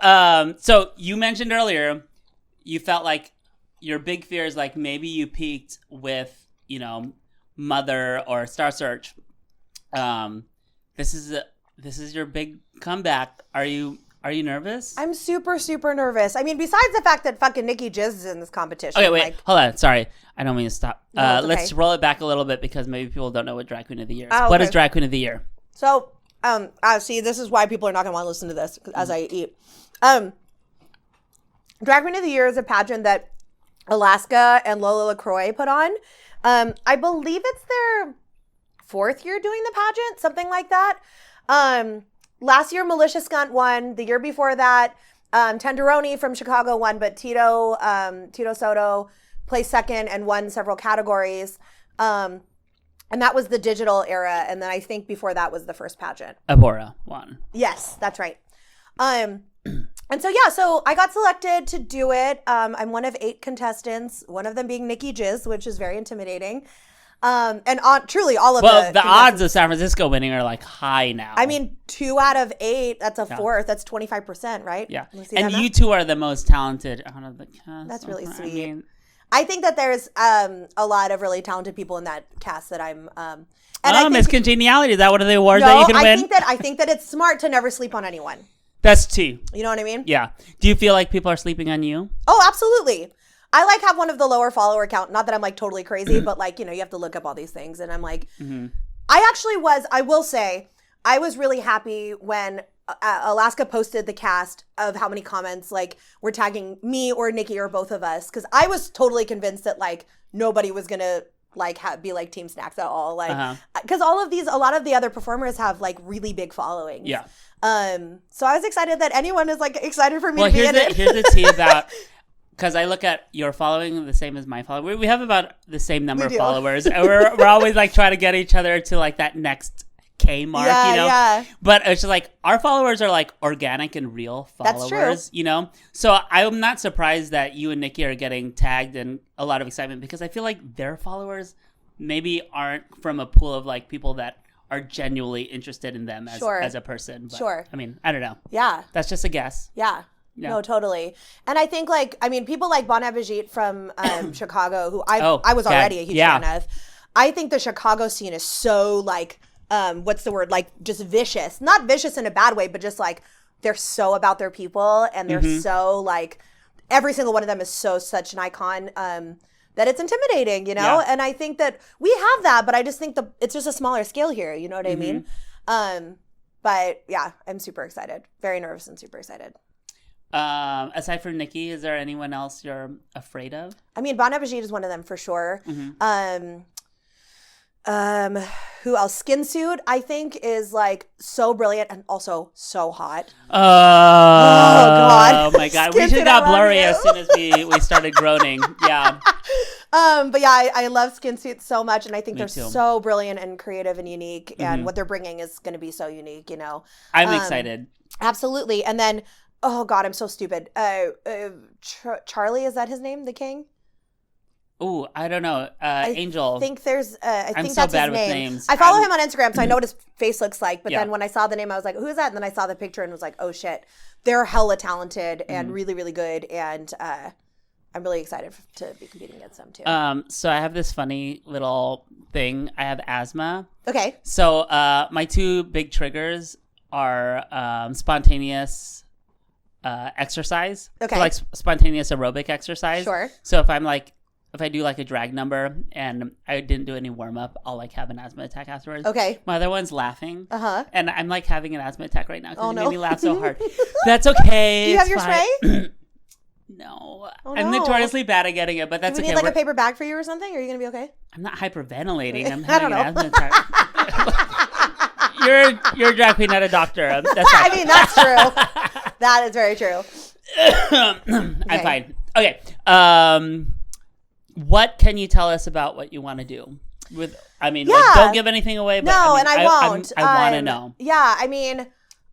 so you mentioned earlier you felt like your big fear is like maybe you peaked with Mother or Star Search. This is your big comeback. Are you nervous? I'm super, super nervous. I mean, besides the fact that fucking Nikki Jizz is in this competition. Okay, wait, hold on. Sorry, I don't mean to stop. No, it's Let's okay. roll it back a little bit because maybe people don't know what Drag Queen of the Year is. Oh, What okay. is Drag Queen of the Year? So, see, this is why people are not going to want to listen to this as I eat. Drag Queen of the Year is a pageant that Alaska and Lola LaCroix put on. I believe it's their 4th year doing the pageant, something like that. Last year, Militia Skunt won. The year before that, Tenderoni from Chicago won, but Tito Soto placed second and won several categories. And that was the digital era. And then I think before that was the first pageant. Abora won. Yes, that's right. And so, yeah, so I got selected to do it. I'm one of 8 contestants, one of them being Nikki Jizz, which is very intimidating. And truly all of the odds of San Francisco winning are like high now. I mean, 2 out of 8, that's a fourth. That's 25%, right? Yeah. And you two are the most talented out of the cast. That's really sweet. I think that there's a lot of really talented people in that cast that I'm Miss Congeniality, is that one of the awards that you can win? I think that it's smart to never sleep on anyone. That's 2. You know what I mean? Yeah. Do you feel like people are sleeping on you? Oh, absolutely. I like have one of the lower follower count. Not that I'm like totally crazy, but like, you have to look up all these things. And I'm like, I will say, I was really happy when Alaska posted the cast of how many comments like were tagging me or Nikki or both of us. Cause I was totally convinced that like nobody was going to like be like Team Snaxx at all. Like, cause a lot of the other performers have like really big followings. Yeah. So I was excited that anyone is like excited for me to be in it. Here's the tea about, because I look at your following the same as my following. We have about the same number of followers. And we're always like trying to get each other to like that next K mark, Yeah. But it's just like our followers are like organic and real followers, That's true. So I'm not surprised that you and Nikki are getting tagged and a lot of excitement because I feel like their followers maybe aren't from a pool of like people that are genuinely interested in them as a person. But, Sure. I mean, I don't know. Yeah. That's just a guess. Yeah. No, totally. And I think people like Bon Appetit from Chicago, who I was already a huge fan of. I think the Chicago scene is so like, what's the word? Like just vicious, not vicious in a bad way, but just like they're so about their people and they're so like every single one of them is such an icon that it's intimidating, Yeah. And I think that we have that, but I just think it's just a smaller scale here. You know what I mean? But yeah, I'm super excited, very nervous and super excited. Aside from Nikki, is there anyone else you're afraid of? I mean, Bon Appetit is one of them for sure. Who else? Skin Suit, I think, is like so brilliant and also so hot. Oh God! Oh my God! We should have got blurry you. as soon as we started groaning. Yeah. But yeah, I love Skin Suit so much, and I think they're too. so brilliant and creative and unique, and what they're bringing is going to be so unique. I'm excited. Absolutely, and then. Oh God, I'm so stupid. Charlie, is that his name? The King? Ooh, I don't know. Angel. I think there's. I think so that's bad his with name. names. I follow him on Instagram, so I know what his face looks like. But Yeah. then when I saw the name, I was like, "Who is that?" And then I saw the picture and was like, "Oh shit, they're hella talented and really, really good." And I'm really excited to be competing against them too. So I have this funny little thing. I have asthma. Okay. So my 2 big triggers are spontaneous exercise. Okay. So like spontaneous aerobic exercise. Sure. So if I do like a drag number and I didn't do any warm up, I'll like have an asthma attack afterwards. Okay. My other one's laughing. And I'm like having an asthma attack right now because it made me laugh so hard. That's okay. Do you have your spray? No. Oh, I'm no. notoriously bad at getting it, but that's Do we okay. need like a paper bag for you or something? Are you gonna be okay? I'm not hyperventilating. I'm I don't having an know. asthma attack. You're a drag queen, not a doctor. That's fine. I mean, that's true. That is very true. I'm fine. Okay. What can you tell us about what you want to do? Like, don't give anything away. But No, and I won't. I want to know. Yeah, I mean,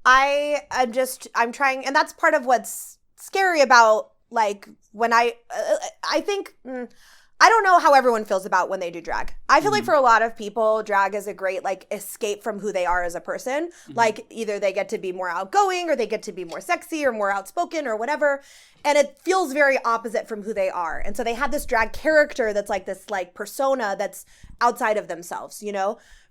I'm trying, and that's part of what's scary about like when I think. I don't know how everyone feels about when they do drag. I feel like for a lot of people, drag is a great like escape from who they are as a person. Like either they get to be more outgoing or they get to be more sexy or more outspoken or whatever. And it feels very opposite from who they are. And so they have this drag character that's like this like persona that's outside of themselves,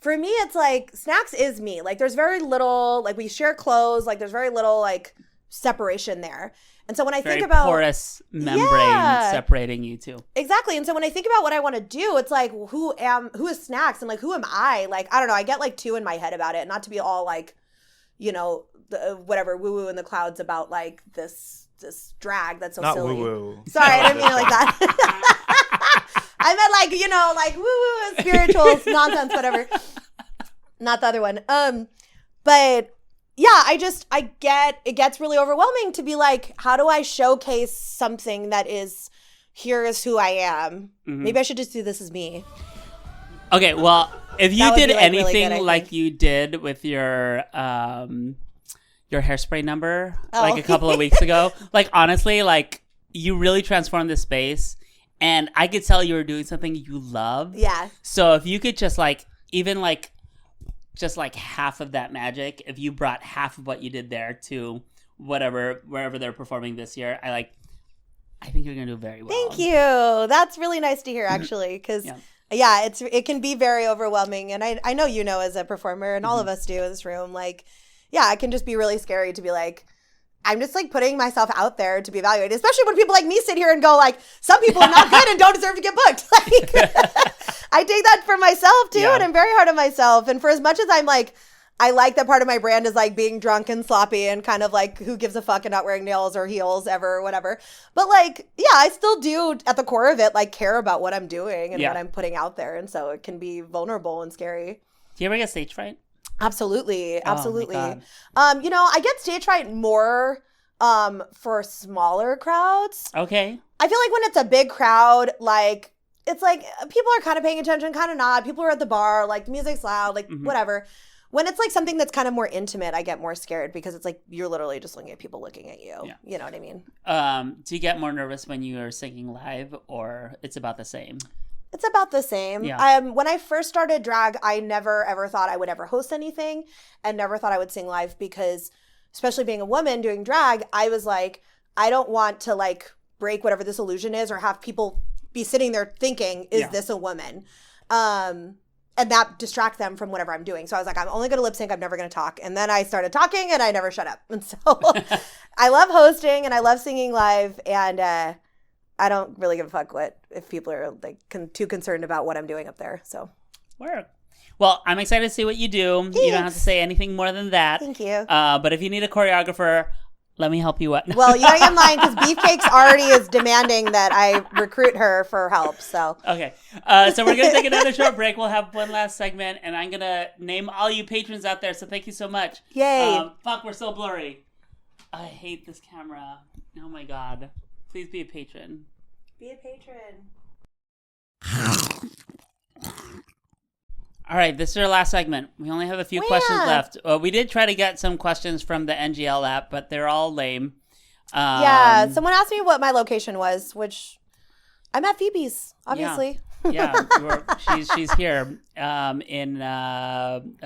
For me, it's like Snaxx is me. Like there's very little, like we share clothes, like there's very little like separation there. And so when I think about porous membrane separating you two. Exactly. And so when I think about what I want to do, it's like, who is Snaxx? And like, who am I? Like, I don't know. I get like 2 in my head about it. Not to be all like, whatever woo woo in the clouds about like this drag that's so Not silly. woo woo. Sorry, I didn't mean it like that. I meant like, woo woo spirituals, nonsense, whatever. Not the other one. But yeah, it gets really overwhelming to be like, how do I showcase something that is, here is who I am? Maybe I should just do this as me. Okay, well, if you That would did be, like, really anything good, I like think. you did with your hairspray number like a couple of weeks ago, like honestly, like you really transformed the space, and I could tell you were doing something you love. Yeah. So if you could just like even like just like half of that magic, if you brought half of what you did there to wherever they're performing this year, I think you're gonna do very well. Thank you. That's really nice to hear, actually, because it can be very overwhelming, and I know you know as a performer, and all of us do in this room. Like, it can just be really scary to be like, I'm just like putting myself out there to be evaluated, especially when people like me sit here and go like, some people are not good and don't deserve to get booked. Like, I take that for myself too, and I'm very hard on myself. And for as much as I'm like, I like that part of my brand is like being drunk and sloppy and kind of like who gives a fuck and not wearing nails or heels ever or whatever. But like, I still do at the core of it, like care about what I'm doing and what I'm putting out there. And so it can be vulnerable and scary. Do you ever get stage fright? Absolutely. Absolutely. Oh my God. I get stage fright more for smaller crowds. Okay. I feel like when it's a big crowd, like it's like people are kind of paying attention, kind of not. People are at the bar, like the music's loud, like whatever. When it's like something that's kind of more intimate, I get more scared because it's like you're literally just looking at people looking at you. Yeah. You know what I mean? Do you get more nervous when you are singing live, or it's about the same? It's about the same. Yeah. When I first started drag, I never ever thought I would ever host anything and never thought I would sing live because, especially being a woman doing drag, I was like, I don't want to like break whatever this illusion is or have people be sitting there thinking, is this a woman? And that distract them from whatever I'm doing. So I was like, I'm only going to lip sync. I'm never going to talk. And then I started talking and I never shut up. And so I love hosting and I love singing live. And I don't really give a fuck if people are like too concerned about what I'm doing up there. So work. Well, I'm excited to see what you do. Thanks. You don't have to say anything more than that. Thank you. But if you need a choreographer, let me help you out. Well, you know I'm lying because Beefcake's already is demanding that I recruit her for help. So okay. So we're going to take another short break. We'll have one last segment, and I'm going to name all you patrons out there. So thank you so much. Yay. Fuck, we're so blurry. I hate this camera. Oh, my God. Please be a patron. Be a patron. All right, this is our last segment. We only have a few questions left. We did try to get some questions from the NGL app, but they're all lame. Someone asked me what my location was, which I'm at Phoebe's, obviously. Yeah, she's here in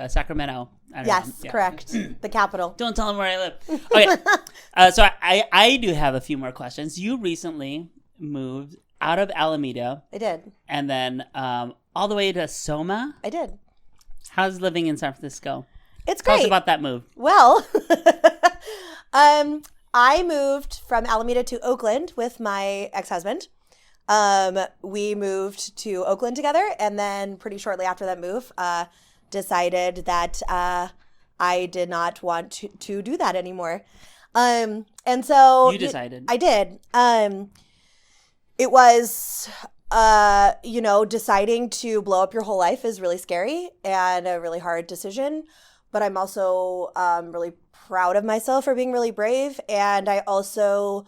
Sacramento. Yes, correct. The capital. Don't tell them where I live. Okay, so I do have a few more questions. You recently moved out of Alameda. I did. And then all the way to Soma. I did. How's living in San Francisco? It's great. Tell us about that move. Well, I moved from Alameda to Oakland with my ex-husband. We moved to Oakland together, and then pretty shortly after that move, decided that I did not want to do that anymore. And so you decided. I did. It was, deciding to blow up your whole life is really scary and a really hard decision. But I'm also really proud of myself for being really brave. And I also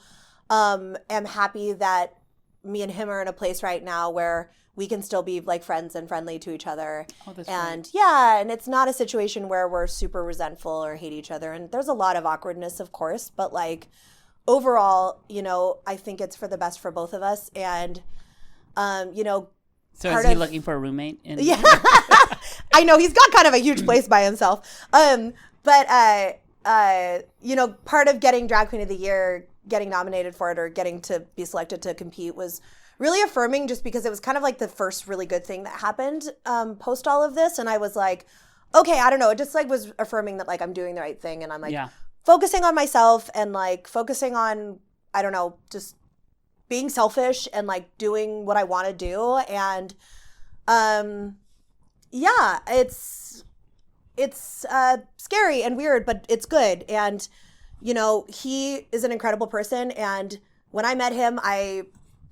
am happy that me and him are in a place right now where we can still be like friends and friendly to each other. Oh, that's and great. and it's not a situation where we're super resentful or hate each other. And there's a lot of awkwardness, of course, but like overall, I think it's for the best for both of us. And, So is he looking for a roommate? Yeah. I know he's got kind of a huge place by himself. But part of getting Drag Queen of the Year, getting nominated for it or getting to be selected to compete was really affirming just because it was kind of like the first really good thing that happened post all of this. And I was like, okay, I don't know. It just like was affirming that like I'm doing the right thing. And I'm like focusing on myself and like focusing on, I don't know, just being selfish and like doing what I want to do. And it's scary and weird, but it's good. And, he is an incredible person. And when I met him, I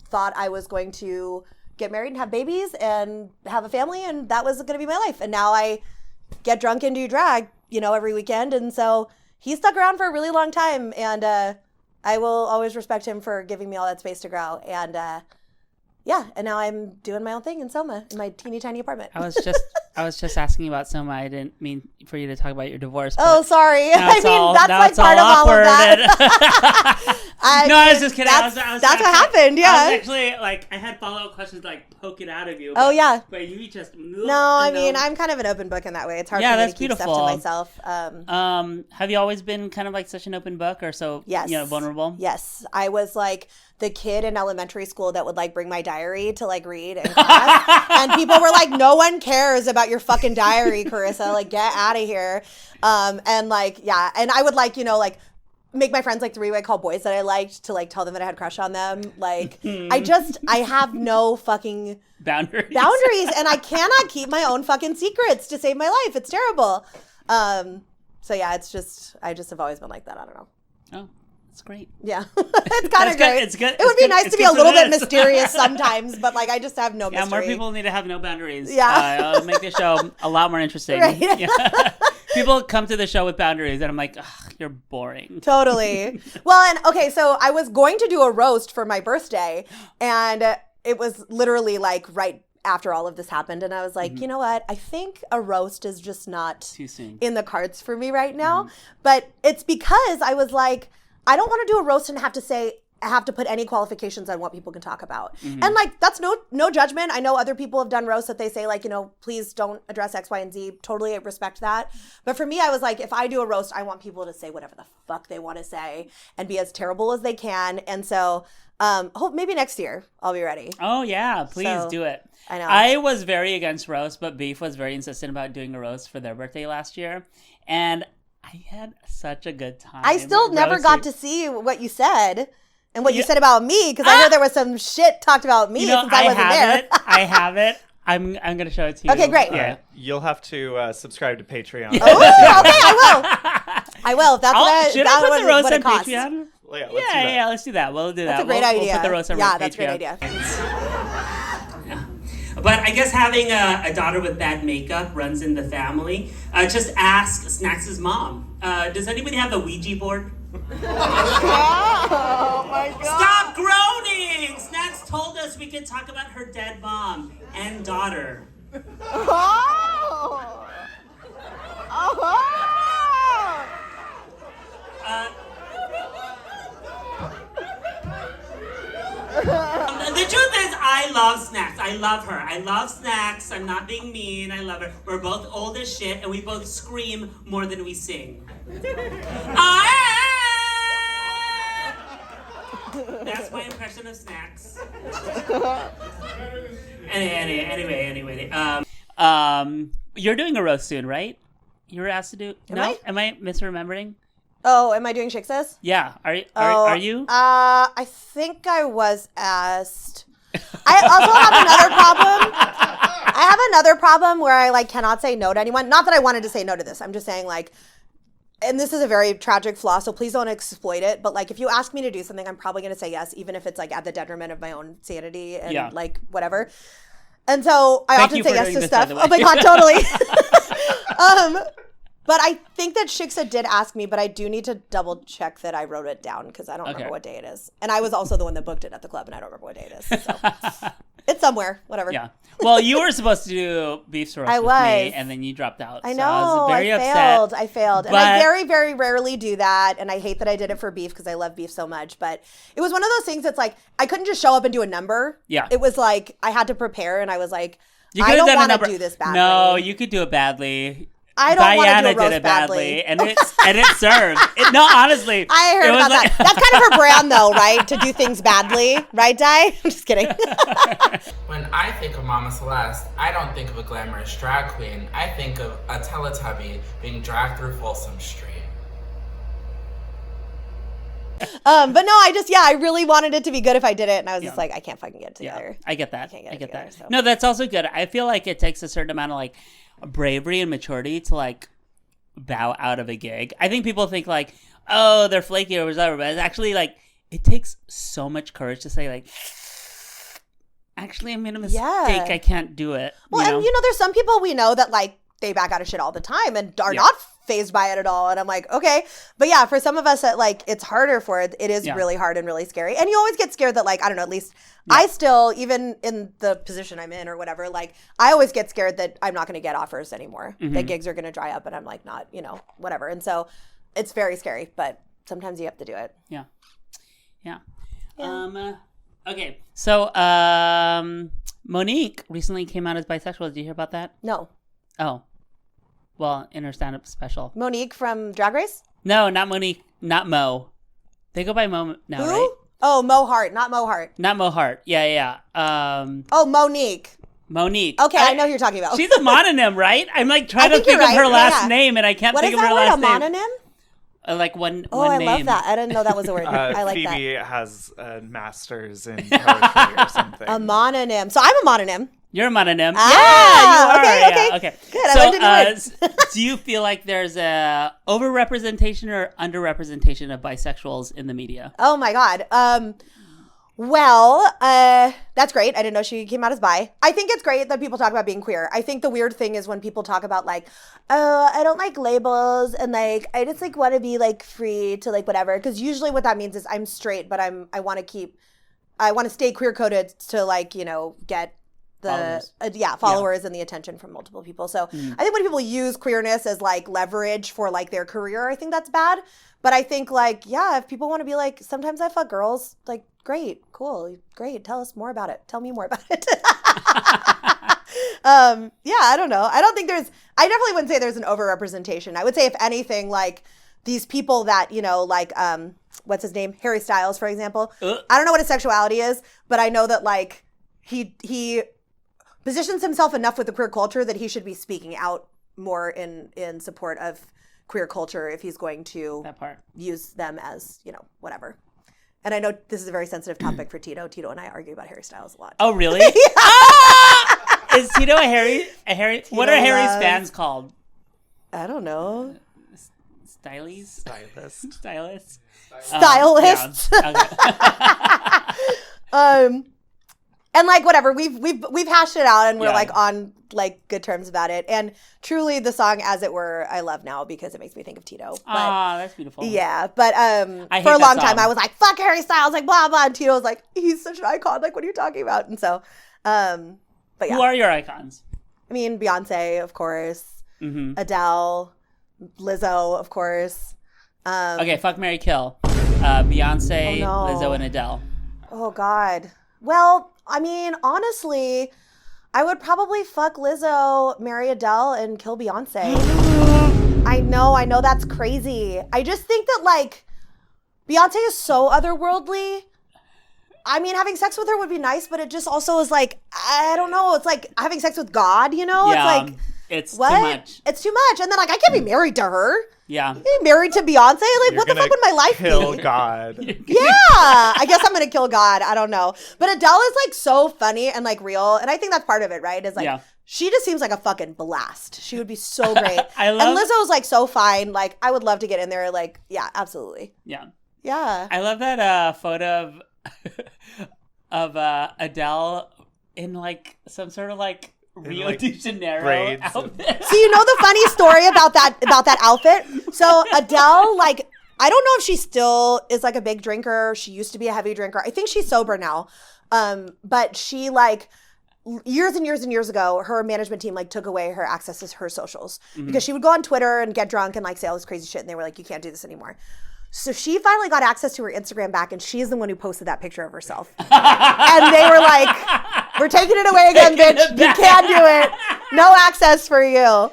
thought I was going to get married and have babies and have a family. And that was going to be my life. And now I get drunk and do drag, every weekend. And so he stuck around for a really long time. And I will always respect him for giving me all that space to grow. And and now I'm doing my own thing in Soma in my teeny tiny apartment. I was just asking about Soma. I didn't mean for you to talk about your divorce. Oh, sorry. I mean, that's like part of all of that. I was just kidding. That's what happened. Yeah. I was actually I had follow-up questions to poke it out of you. Oh, yeah. But you just I mean, I'm kind of an open book in that way. It's hard for me to keep stuff to myself. Have you always been kind of such an open book, or so? Yes. Vulnerable? Yes, I was the kid in elementary school that would bring my diary to read in class, and people were like, "No one cares about your fucking diary, Carissa. Get out of here." And and I would make my friends three-way call boys that I liked to tell them that I had a crush on them. I have no fucking boundaries, and I cannot keep my own fucking secrets to save my life. It's terrible. So yeah, it's just I just have always been like that. I don't know. Oh. It's great. Yeah. It's kind of great. It's good. It would be nice to be a little bit mysterious sometimes, but I just have no mystery. Yeah, more people need to have no boundaries. Yeah. It'll make the show a lot more interesting. Right. Yeah. People come to the show with boundaries, and I'm like, ugh, you're boring. Totally. Well, and okay, so I was going to do a roast for my birthday, and it was literally right after all of this happened, and I was like, you know what? I think a roast is just not too soon in the cards for me right now. But it's because I was like, I don't want to do a roast and have to put any qualifications on what people can talk about. And that's no judgment. I know other people have done roasts that they say please don't address X, Y, and Z. Totally respect that. But for me, I was like, if I do a roast, I want people to say whatever the fuck they want to say and be as terrible as they can. And so hope maybe next year I'll be ready. Oh yeah, please do it. I know. I was very against roast, but Beef was very insistent about doing a roast for their birthday last year. And I had such a good time. I still never got to see what you said and what you said about me, because I heard there was some shit talked about me since I wasn't there. I have it. I'm going to show it to you. Okay, great. Yeah. You'll have to subscribe to Patreon. Oh, okay, I will. If that's should I put the roast on costs. Patreon? Well, yeah, let's do that. We'll do that. That's a great idea. We'll put the roast on Patreon. That's a great idea. But I guess having a daughter with bad makeup runs in the family. Just ask Snaxx's mom. Does anybody have a Ouija board? Oh my God. Stop groaning! Snaxx told us we could talk about her dead mom and daughter. Oh. The truth is, I love Snaxx. I love her. I love Snaxx. I'm not being mean. I love her. We're both old as shit, and we both scream more than we sing. That's my impression of Snaxx. Anyway. You're doing a roast soon, right? You were asked to do. Am I misremembering? Oh, am I doing Shiksa's? Yeah. Are you? I think I was asked. I also have another problem. I have another problem where I cannot say no to anyone. Not that I wanted to say no to this. I'm just saying and this is a very tragic flaw, so please don't exploit it. But if you ask me to do something, I'm probably going to say yes, even if it's at the detriment of my own sanity and whatever. And so I often say yes to stuff. Oh my God, totally. But I think that Shiksa did ask me, but I do need to double check that I wrote it down because I don't remember what day it is. And I was also the one that booked it at the club, and I don't remember what day it is. So it's somewhere, whatever. Yeah. Well, you were supposed to do Beef's roast with me, and then you dropped out. I know. So I was very upset. I failed. But... And I very, very rarely do that. And I hate that I did it for Beef because I love Beef so much. But it was one of those things that's I couldn't just show up and do a number. Yeah. It was I had to prepare, and I was I don't want to do this badly. No, you could do it badly. I don't want to do a roast did it badly, and it served. No, honestly, I heard about that. That's kind of her brand, though, right? To do things badly, right, Di? I'm just kidding. When I think of Mama Celeste, I don't think of a glamorous drag queen. I think of a Teletubby being dragged through Folsom Street. But no, I really wanted it to be good if I did it, and I was just I can't fucking get it together. Yeah, I get that. I get that. So. No, that's also good. I feel like it takes a certain amount of bravery and maturity to bow out of a gig. I think people think oh, they're flaky or whatever, but it's actually it takes so much courage to say actually I made a mistake. Yeah. I can't do it. Well, and there's some people we know that they back out of shit all the time and are not phased by it at all. And I'm like, okay. But yeah, for some of us that like it's harder for it, it is really hard and really scary. And you always get scared that like, I don't know, at least I still, even in the position I'm in or whatever, like I always get scared that I'm not going to get offers anymore, that gigs are going to dry up and I'm like not, you know, whatever. And so it's very scary, but sometimes you have to do it. Yeah. Okay. So Monique recently came out as bisexual. Did you hear about that? No. Oh. Well, in her stand-up special. Monique from Drag Race? No, not Monique. Not Mo. They go by Mo now, Who? right? Oh, Mo Hart, not Mo Hart. Not Mo Hart. Yeah. Oh, Monique. Monique. Okay, I know who you're talking about. She's a mononym, right? I'm like trying to think of her last name, and I can't think of her last name. What is that word, a mononym? Like one Oh, I name. love that. I didn't know that was a word. I like that. Phoebe has a master's in poetry or something. A mononym. So I'm a mononym. You're a mononym. Ah, yeah, you are. Okay. Good. So, I learned a new word. do you feel like there's a overrepresentation or underrepresentation of bisexuals in the media? Oh my God. Well, that's great. I didn't know she came out as bi. I think it's great that people talk about being queer. I think the weird thing is when people talk about like, oh, I don't like labels and like, I just like want to be like free to like whatever. Because usually what that means is I'm straight, but I want to stay queer coded to like, you know, get the followers and the attention from multiple people. So I think when people use queerness as like leverage for like their career, I think that's bad. But I think like, yeah, if people want to be like, sometimes I fuck girls, like, great, cool, great. Tell us more about it. Tell me more about it. Yeah, I don't know. I definitely wouldn't say there's an overrepresentation. I would say if anything, like these people that, you know, like, what's his name? Harry Styles, for example. I don't know what his sexuality is, but I know that like he positions himself enough with the queer culture that he should be speaking out more in support of queer culture if he's going to use them as, you know, whatever. And I know this is a very sensitive topic for Tito. Tito and I argue about Harry Styles a lot. Oh, really? Is Tito a Harry? What are Harry's fans called? I don't know. Stylists? Stylist. Stylists. Okay. And like whatever, we've hashed it out and we're like on like good terms about it. And truly the song As It Were, I love now because it makes me think of Tito. Ah, that's beautiful. Yeah. But for a long time I was like, fuck Harry Styles, like blah blah. And Tito was like, he's such an icon, like what are you talking about? And so but yeah. Who are your icons? I mean, Beyonce, of course. Adele, Lizzo, of course. Okay, fuck, marry, kill. Beyonce, Lizzo, and Adele. Oh God. Well, I mean, honestly, I would probably fuck Lizzo, marry Adele, and kill Beyonce. I know that's crazy. I just think that, like, Beyonce is so otherworldly. I mean, having sex with her would be nice, but it just also is like, I don't know. It's like having sex with God, you know? Yeah, it's like, it's what? too much. It's too much. And then, like, I can't be married to her. Yeah. Be married to Beyonce? Like, You're what the fuck would my life kill be? God. Yeah, I guess I'm gonna kill God. I don't know, but Adele is like so funny and like real, and I think that's part of it, right? Is like she just seems like a fucking blast. She would be so great. And Lizzo's like so fine. Like I would love to get in there. Like yeah, absolutely. Yeah. I love that photo of Adele in like some sort of like Rio de Janeiro outfit. So you know the funny story about that outfit? So Adele, like, I don't know if she still is like a big drinker. She used to be a heavy drinker. I think she's sober now. But she like years and years and years ago, her management team like took away her access to her socials because she would go on Twitter and get drunk and like say all this crazy shit, and they were like, you can't do this anymore. So she finally got access to her Instagram back, and she's the one who posted that picture of herself. And they were like, we're taking it away again, bitch. You can't do it. No access for you.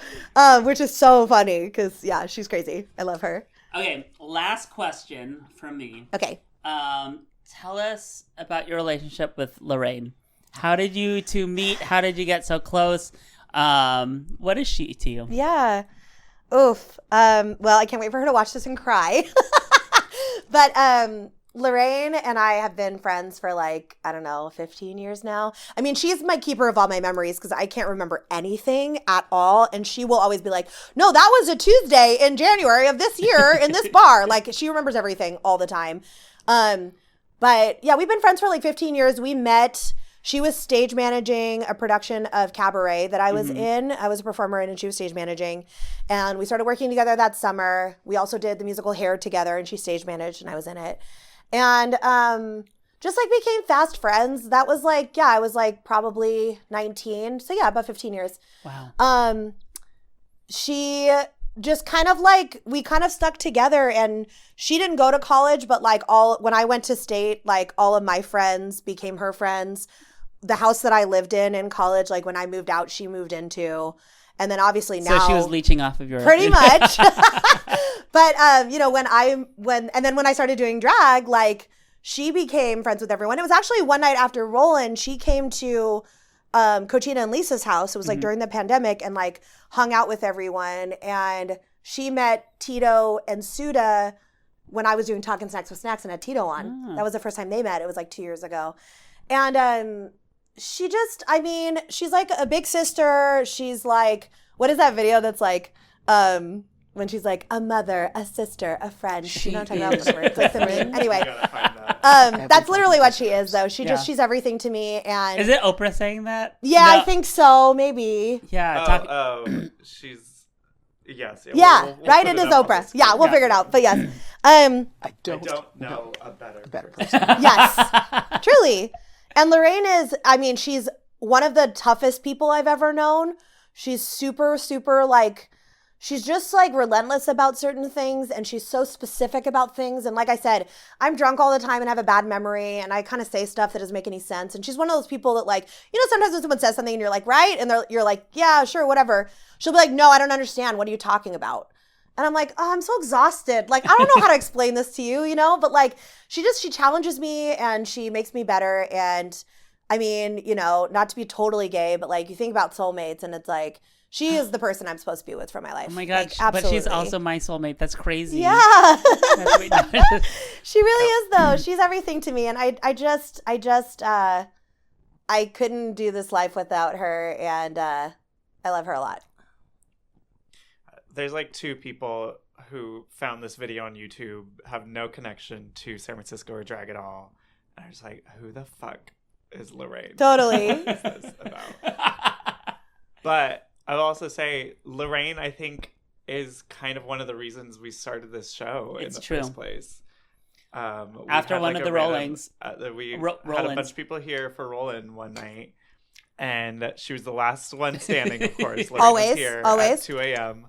Which is so funny because, yeah, she's crazy. I love her. Okay, last question from me. Okay. Tell us about your relationship with Lorraine. How did you two meet? How did you get so close? What is she to you? Yeah. Oof. Well, I can't wait for her to watch this and cry. But Lorraine and I have been friends for like, I don't know, 15 years now. I mean, she's my keeper of all my memories because I can't remember anything at all. And she will always be like, no, that was a Tuesday in January of this year in this bar. Like she remembers everything all the time. But yeah, we've been friends for like 15 years. We met she was stage managing a production of Cabaret that I was in. I was a performer in, and she was stage managing. And we started working together that summer. We also did the musical Hair together, and she stage managed, and I was in it. And just like became fast friends. That was like, I was like probably 19. So yeah, about 15 years. Wow. She just kind of like, we kind of stuck together, and she didn't go to college, but like when I went to state, like all of my friends became her friends. The house that I lived in college, like when I moved out, she moved into. And then obviously now. So she was leeching off of your. Pretty much. But, you know, when I started doing drag, like she became friends with everyone. It was actually one night after Roland, she came to Cochina and Lisa's house. It was like during the pandemic, and like hung out with everyone. And she met Tito and Suda when I was doing Talking Snacks with Snaxx and had Tito on. Oh. That was the first time they met. It was like 2 years ago. And she just, I mean, she's like a big sister. She's like, what is that video that's like, when she's like a mother, a sister, a friend. You know what I'm talking about? It's like sibling. Anyway, that's literally what she is, though. She's everything to me. And is it Oprah saying that? Yeah, No. I think so. Maybe. Yeah. She's yes. Yeah, we'll right. put It is up on the Oprah. screen. Yeah, we'll figure it out. But yes, I I don't know a better person. yes, truly. And Lorraine is, I mean, she's one of the toughest people I've ever known. She's super, super like, she's just like relentless about certain things, and she's so specific about things. And like I said, I'm drunk all the time and have a bad memory, and I kind of say stuff that doesn't make any sense. And she's one of those people that, like, you know, sometimes when someone says something and you're like, right? And you're like, yeah, sure, whatever. She'll be like, no, I don't understand. What are you talking about? And I'm like, oh, I'm so exhausted. Like, I don't know how to explain this to you, you know? But like, she challenges me, and she makes me better. And I mean, you know, not to be totally gay, but like, you think about soulmates, and it's like, she is the person I'm supposed to be with for my life. Oh my God. Like, but she's also my soulmate. That's crazy. Yeah. She really is, though. She's everything to me. And I couldn't do this life without her. And I love her a lot. There's like two people who found this video on YouTube, have no connection to San Francisco or drag at all. And I was like, who the fuck is Lorraine? Totally. What is this about? But I'll also say Lorraine, I think, is kind of one of the reasons we started this show in the first place. After one of the Rollings. We had a bunch of people here for Rollin' one night, and she was the last one standing, of course. Lorraine was here at 2 a.m.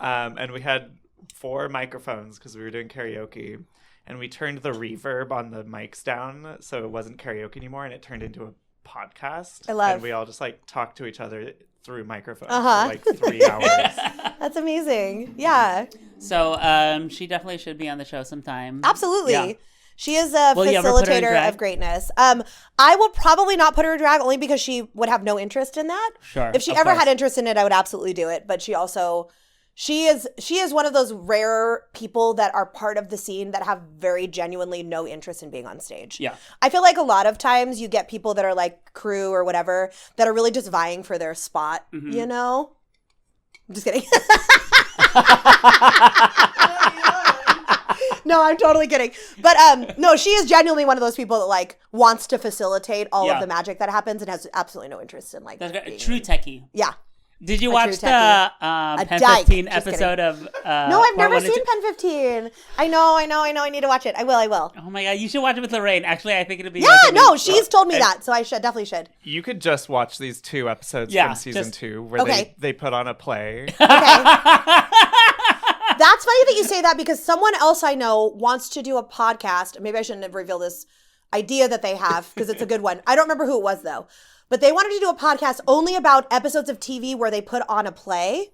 And we had 4 microphones because we were doing karaoke, and we turned the reverb on the mics down so it wasn't karaoke anymore, and it turned into a podcast. And we all just like talked to each other through microphones for like 3 hours. That's amazing. Yeah. So she definitely should be on the show sometime. Absolutely. Yeah. She is a facilitator of greatness. I will probably not put her in drag, only because she would have no interest in that. Sure. If she ever had interest in it, I would absolutely do it. But she is one of those rare people that are part of the scene that have very genuinely no interest in being on stage. Yeah. I feel like a lot of times you get people that are like crew or whatever that are really just vying for their spot, you know? I'm just kidding. No, I'm totally kidding. But no, she is genuinely one of those people that like wants to facilitate all of the magic that happens and has absolutely no interest in like true techie. Yeah. Did you watch the Pen 15 episode of No, I've never seen Pen 15. I know. I need to watch it. I will. Oh my God, you should watch it with Lorraine. Actually, I think it'd be she's told me that, so I definitely should. You could just watch these 2 episodes from season 2 where they put on a play. Okay. That's funny that you say that, because someone else I know wants to do a podcast. Maybe I shouldn't have revealed this idea that they have, because it's a good one. I don't remember who it was, though. But they wanted to do a podcast only about episodes of TV where they put on a play.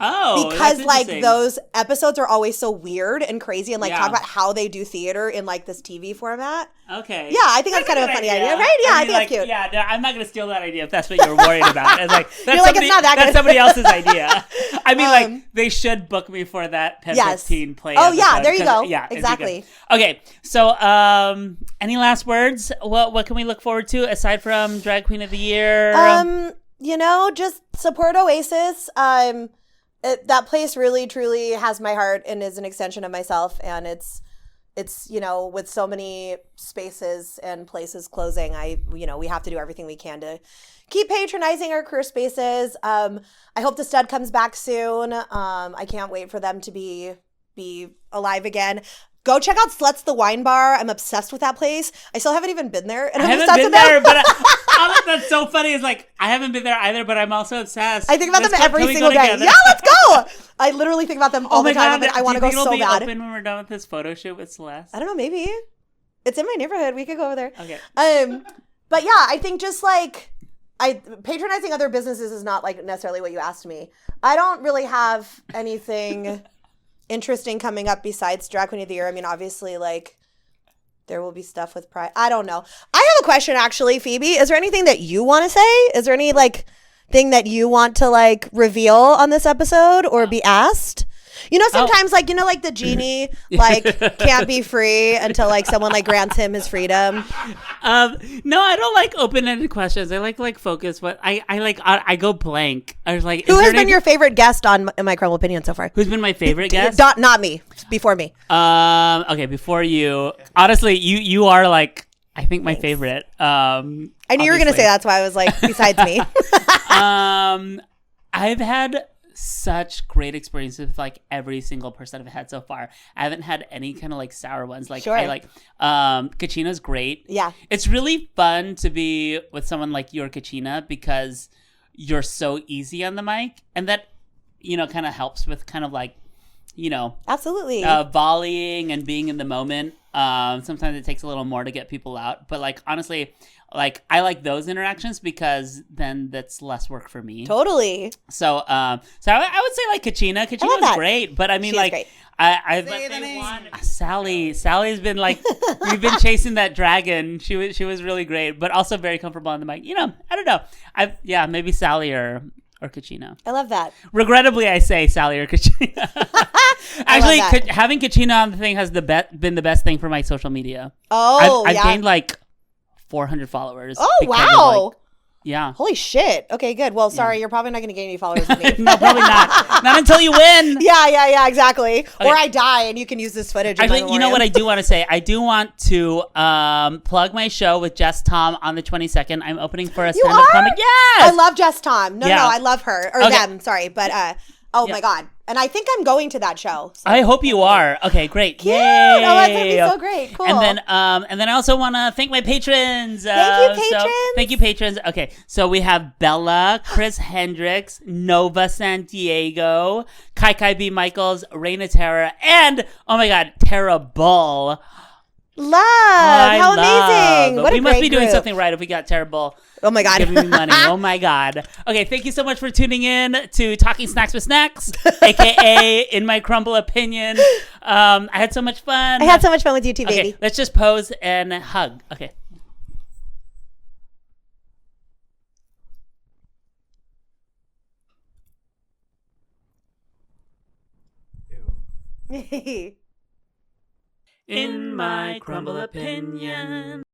Oh, because like those episodes are always so weird and crazy, and like talk about how they do theater in like this TV format. Okay. Yeah, I think that's kind of a funny idea, right? Yeah, I think that's cute. Yeah, no, I'm not going to steal that idea if that's what you're worried about. It's like, it's not that good. That's somebody else's idea. I mean, like, they should book me for that Pen 15 play. Oh, yeah, there you go. Yeah, exactly. Okay, so any last words? What can we look forward to aside from Drag Queen of the Year? You know, just support Oasis. That place really, truly has my heart and is an extension of myself, and it's it's, with so many spaces and places closing, we have to do everything we can to keep patronizing our queer spaces. I hope the stud comes back soon. I can't wait for them to be alive again. Go check out Sluts the Wine Bar. I'm obsessed with that place. I still haven't even been there, and I'm obsessed with them. But that's so funny. Is like I haven't been there either, but I'm also obsessed. I think about them every single day. Yeah, let's go. I literally think about them all the time. I want to go so bad. Open when we're done with this photo shoot with Celeste? I don't know. Maybe it's in my neighborhood. We could go over there. Okay. But yeah, I think just like patronizing other businesses is not like necessarily what you asked me. I don't really have anything interesting coming up besides Drag Queen of the Year. I mean, obviously, like, there will be stuff with Pride. I don't know. I have a question, actually, Phoebe. Is there anything that you want to say? Is there any, like, thing that you want to, like, reveal on this episode or be asked? Sometimes, like the genie, like, can't be free until, like, someone, like, grants him his freedom. No, I don't like open-ended questions. I like focus, but I go blank. I was like, who has been your favorite guest on My Crumble Opinion so far? Who's been my favorite guest? Not me. Before me. Okay, before you. Honestly, you are, like, I think my favorite. I knew you were going to say that's why I was like, besides me. I've had such great experiences with like every single person I've had so far. I haven't had any kind of like sour ones. Like, sure. I like Kachina's great. Yeah. It's really fun to be with someone like your Kachina because you're so easy on the mic, and that kind of helps with kind of like absolutely volleying and being in the moment. Sometimes it takes a little more to get people out, but like honestly, like I like those interactions because then that's less work for me. Totally. So I would say like Kachina. Kachina's great, but I mean, like great. Sally's been like we've been chasing that dragon. She was really great, but also very comfortable on the mic. I don't know. Maybe Sally or Kachina. I love that. Regrettably, I say Sally or Kachina. Actually, having Kachina on the thing has been the best thing for my social media. Oh, I've gained like 400 followers. Oh, wow. Yeah. Holy shit. Okay, good. Well, sorry, you're probably not going to gain any followers with me. No, probably not. Not until you win. Yeah, exactly. Okay. Or I die and you can use this footage. Actually, you know what I do want to say? I do want to plug my show with Jess Tom on the 22nd. I'm opening for a stand-up comic. Yes! I love Jess Tom. No, I love her. Or them, sorry. But, my God. And I think I'm going to that show. So. I hope you are. Okay, great. Cute. Yay. Oh, that's going to be so great. Cool. And then I also want to thank my patrons. Thank you, patrons. Thank you, patrons. Okay, so we have Bella, Chris Hendricks, Nova San Diego, Kai B. Michaels, Raina Terra, and, oh my God, Tara Bull. How amazing. What a we must be group. doing something right if we got Tara Bull. Oh my God. Giving me money. Oh my God. Okay, thank you so much for tuning in to Talking Snacks with Snaxx, aka In My Crumble Opinion. I had so much fun. I had so much fun with you too, baby. Okay, let's just pose and hug. Okay. In my crumble opinion.